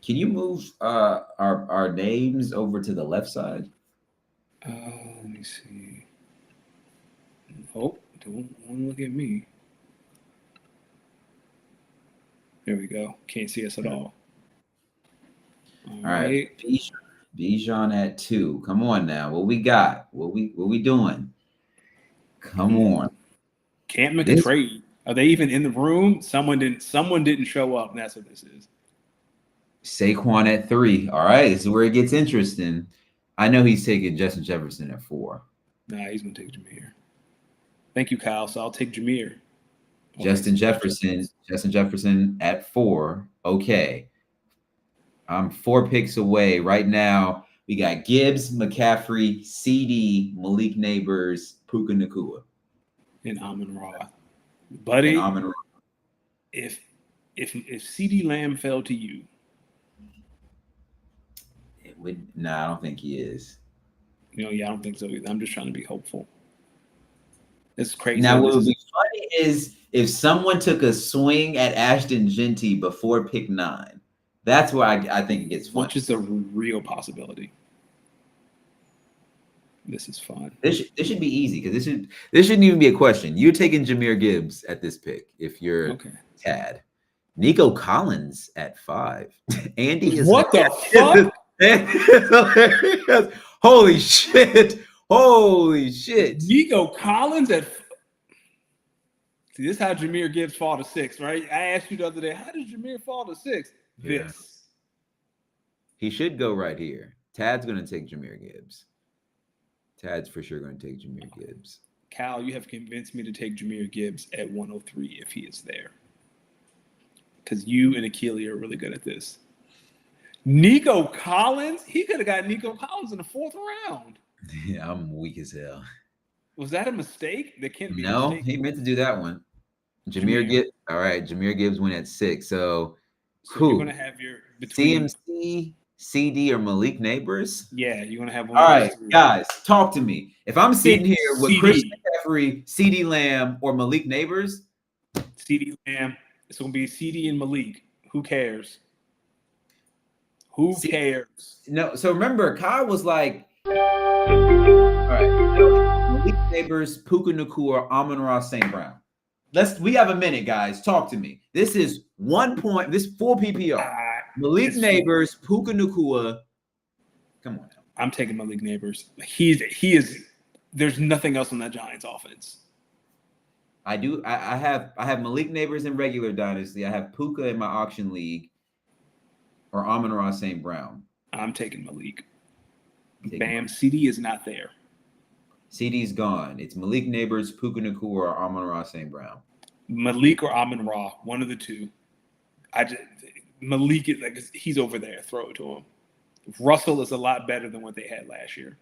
Can you move our names over to the left side? Let me see. Oh, don't look at me. There we go. Can't see us at all. All right. Bijan at 2. Come on now. What we got? What we doing? Come on. Can't make a trade. Are they even in the room? Someone didn't show up, and that's what this is. Saquon at 3. All right. This is where it gets interesting. I know he's taking Justin Jefferson at 4. Nah, he's gonna take Jameer. Thank you, Kyle. So I'll take Jameer. Justin Jefferson at 4. Okay. I'm 4 picks away. Right now, we got Gibbs, McCaffrey, CD, Malik Neighbors, Puka Nacua. And Amon-Ra. Buddy, Amon-Ra. if CD Lamb fell to you, It would. Nah, I don't think he is. yeah, I don't think so either. I'm just trying to be hopeful. It's crazy. Now, what would be funny is if someone took a swing at Ashton Genty before pick 9. That's where I think it gets fun. Which is a real possibility. This is fun. This should be easy because this shouldn't even be a question. You're taking Jahmyr Gibbs at this pick if you're Tad. Nico Collins at 5. Andy is what the fuck? Holy shit! Holy shit! Nico Collins at. See, this is how Jahmyr Gibbs fall to 6, right? I asked you the other day, how did Jahmyr fall to 6? This. He should go right here. Tad's going to take Jahmyr Gibbs. Tad's for sure going to take Jahmyr Gibbs. Cal, you have convinced me to take Jahmyr Gibbs at 103 if he is there. Because you and Achille are really good at this. Nico Collins? He could have got Nico Collins in the 4th round. Yeah, I'm weak as hell. Was that a mistake? That can't be a No, mistake. he meant to do that one. Jahmyr Gibbs. All right, Jahmyr Gibbs went at 6. So you're going to have your between CMC, CD, or Malik Neighbors? Yeah, you're going to have one. All right, guys, talk to me. If I'm sitting here with CD. Christian McCaffrey, CD Lamb, or Malik Neighbors, CD Lamb, it's going to be CD and Malik. Who cares? Who cares? No, so remember, Kyle was like, all right, Malik Neighbors, Puka Nacua, Amon-Ra, St. Brown. We have a minute, guys. Talk to me. This is 1 point. This full PPR. Malik Neighbors, Puka Nacua. Come on now. I'm taking Malik Neighbors. He is. There's nothing else on that Giants offense. I do. I have Malik Neighbors in regular dynasty. I have Puka in my auction league, or Amon-Ra, St. Brown. I'm taking Malik. Bam. CD is not there. CD's gone. It's Malik Neighbors, Puka Nacua, or Amon-Ra, St. Brown. Malik or Amon-Ra, one of the two. Malik is like he's over there. Throw it to him. Russell is a lot better than what they had last year.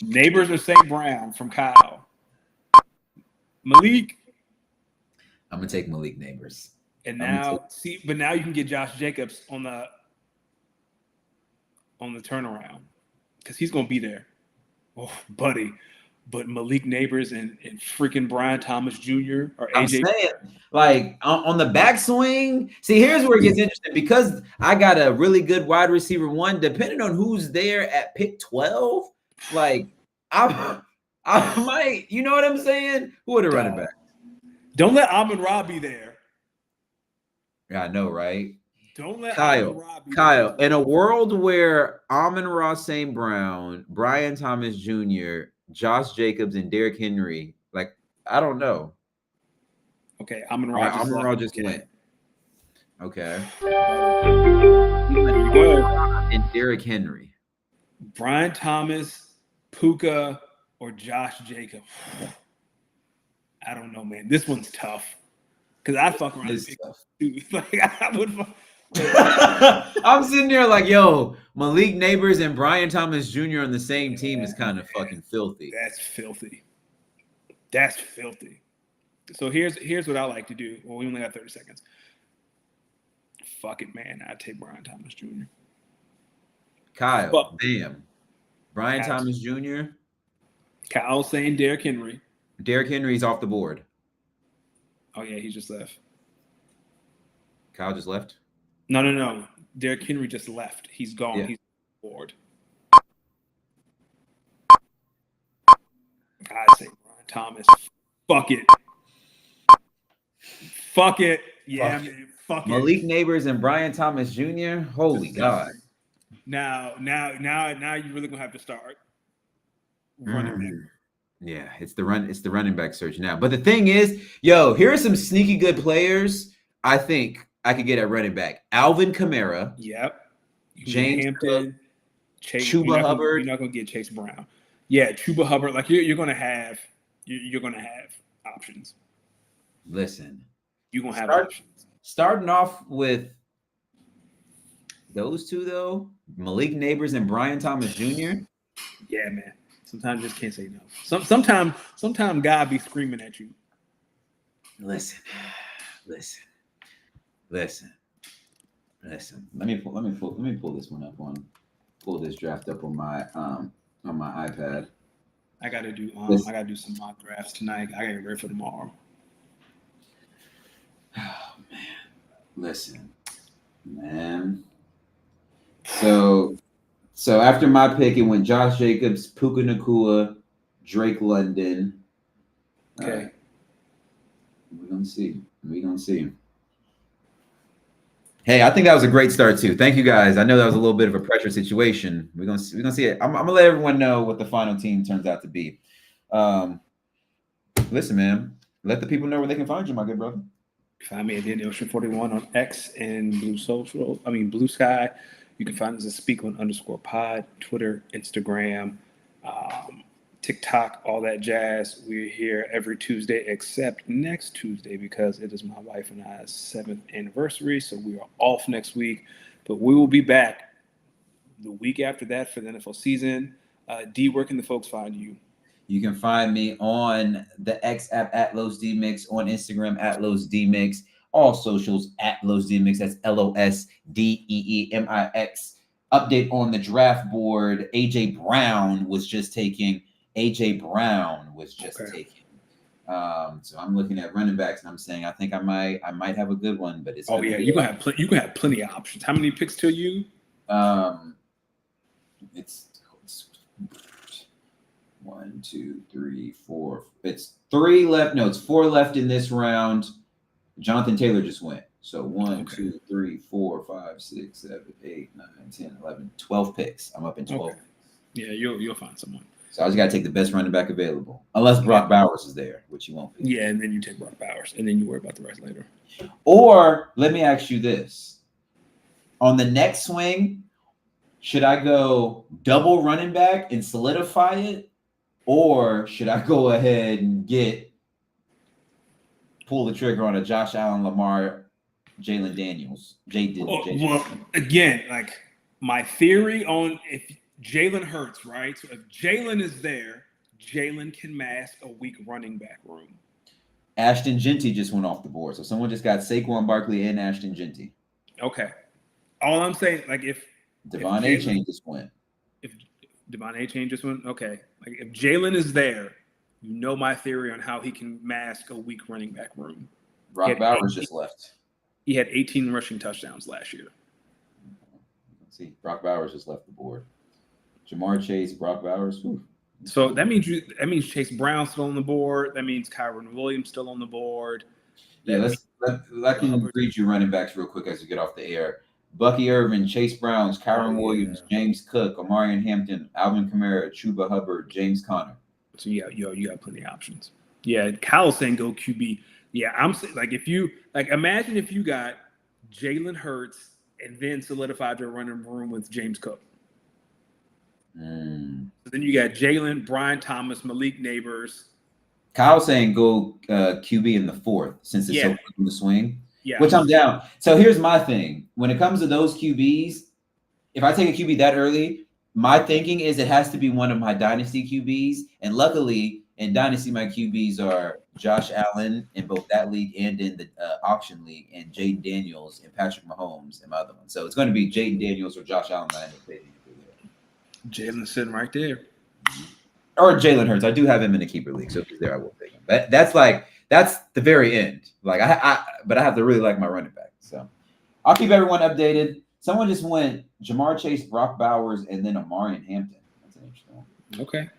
Neighbors or St. Brown from Kyle. Malik. I'm gonna take Malik Neighbors. And now but now you can get Josh Jacobs on the turnaround because he's gonna be there. Oh, buddy. but Malik Neighbors and freaking Brian Thomas Jr. or I'm AJ. saying, like on the backswing. See, here's where it gets interesting because I got a really good wide receiver one. Depending on who's there at pick 12, like I might, you know what I'm saying? Who would have running back? Don't let Amon-Ra be there. Yeah, I know, right? Don't let Kyle, Amon-Ra be Kyle, there. in a world where Amon-Ra St. Brown, Brian Thomas Jr., Josh Jacobs, and Derrick Henry, like, I don't know. Okay, Amon-Ra just, Amon-Ra just went. Okay. There you go. And Derrick Henry. Brian Thomas, Puka, or Josh Jacobs. I don't know, man. This one's tough. Because I'd fuck around and pick two. Like, I would fuck. I'm sitting there like, yo, Malik Neighbors and Brian Thomas Jr. on the same team is kind of fucking filthy. That's filthy. That's filthy. So here's what I like to do. Well, we only got 30 seconds. Fuck it, man. I'd take Brian Thomas Jr. Kyle, Fuck. damn. Brian Gotcha. Thomas Jr. Kyle saying Derrick Henry. Derrick Henry's off the board. Oh, yeah, he just left. Kyle just left. No. Derrick Henry just left. He's gone. Yeah. He's bored. I'd say Brian Thomas. Fuck it. Fuck it. Yeah, Fuck man. Fuck it. Malik Neighbors and Brian Thomas Jr. Holy God. Now you really gonna have to start running back. Yeah, it's the running back search now. But the thing is, yo, here are some sneaky good players I think I could get at running back. Alvin Kamara. Yep. James Hampton, Chase, Chuba Hubbard. You're not gonna get Chase Brown. Yeah, Chuba Hubbard. Like you're gonna have options. Listen, You're gonna have options. starting off with those two though, Malik Neighbors and Brian Thomas Jr. Yeah, man. Sometimes you just can't say no. Sometimes God be screaming at you. Listen. Let me pull this one up pull this draft up on my iPad. I gotta do some mock drafts tonight. I gotta get ready for tomorrow. Oh man. Listen, man. So after my pick, it went Josh Jacobs, Puka Nacua, Drake London. Okay. We're gonna see. Hey, I think that was a great start too. Thank you guys. I know that was a little bit of a pressure situation. We're gonna see it. I'm gonna let everyone know what the final team turns out to be. Listen, man. Let the people know where they can find you, my good brother. Find me at the Ocean 41 on X and Blue Sky. You can find us at @speakon_pod, Twitter, Instagram, TikTok, all that jazz. We're here every Tuesday except next Tuesday because it is my wife and I's 7th anniversary. So we are off next week, but we will be back the week after that for the NFL season. D, where can the folks find you? You can find me on the X app at Los D Mix, on Instagram at Los D Mix, all socials at Los D Mix. That's LOSDEEMIX. Update on the draft board. AJ Brown was just taken. So I'm looking at running backs and I'm saying I think I might have a good one, but it's you can have plenty of options. How many picks till you? It's 1, 2, 3, 4. It's 3 left. No, it's 4 left in this round. Jonathan Taylor just went. So 1, 2, 3, 4, 5, 6, 7, 8, 9, 10, 11, 12 picks. I'm up in 12. Okay. Yeah, you'll find someone. So I just got to take the best running back available. Unless Brock Bowers is there, which you won't be. Yeah, and then you take Brock Bowers, and then you worry about the rest later. Or let me ask you this. On the next swing, should I go double running back and solidify it? Or should I go ahead and pull the trigger on a Josh Allen, Lamar, Jalen Daniels? Well, again, like my theory on if Jalen Hurts, right? So if Jalen is there, Jalen can mask a weak running back room. Ashton Genty just went off the board. So someone just got Saquon Barkley and Ashton Genty. Okay. All I'm saying, like if Devon A-Chain just went. If Devon A changes one. Okay, like if Jalen is there, you know my theory on how he can mask a weak running back room. Brock He had Bowers 18 just left. He had 18 rushing touchdowns last year. Let's see, Brock Bowers just left the board. Jamar Chase, Brock Bowers. Whew. So that means Chase Brown still on the board. That means Kyron Williams still on the board. Yeah, I can read you running backs real quick as you get off the air. Bucky Irvin, Chase Browns, Kyron Williams, James Cook, Omarion Hampton, Alvin Kamara, Chuba Hubbard, James Conner. So you got plenty of options. Yeah, Kyle's saying go QB. Yeah, I'm saying like if you like imagine if you got Jalen Hurts and then solidified your running room with James Cook. So then you got Jalen, Brian Thomas, Malik Neighbors. Kyle's saying go QB in the 4th since it's so quick in the swing. Yeah, Which I'm down. So here's my thing. When it comes to those QBs, if I take a QB that early, my thinking is it has to be one of my dynasty QBs. And luckily, in dynasty, my QBs are Josh Allen in both that league and in the auction league, and Jaden Daniels and Patrick Mahomes in my other one. So it's going to be Jaden Daniels or Josh Allen that I end up taking. Jalen's sitting right there. Or Jalen Hurts. I do have him in the keeper league, so if he's there, I will take him. But that's the very end. Like but I have to really like my running back. So I'll keep everyone updated. Someone just went Jamar Chase, Brock Bowers, and then Omarion Hampton. That's an interesting one. Okay.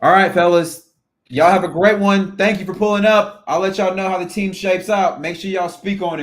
All right, fellas. Y'all have a great one. Thank you for pulling up. I'll let y'all know how the team shapes out. Make sure y'all speak on it.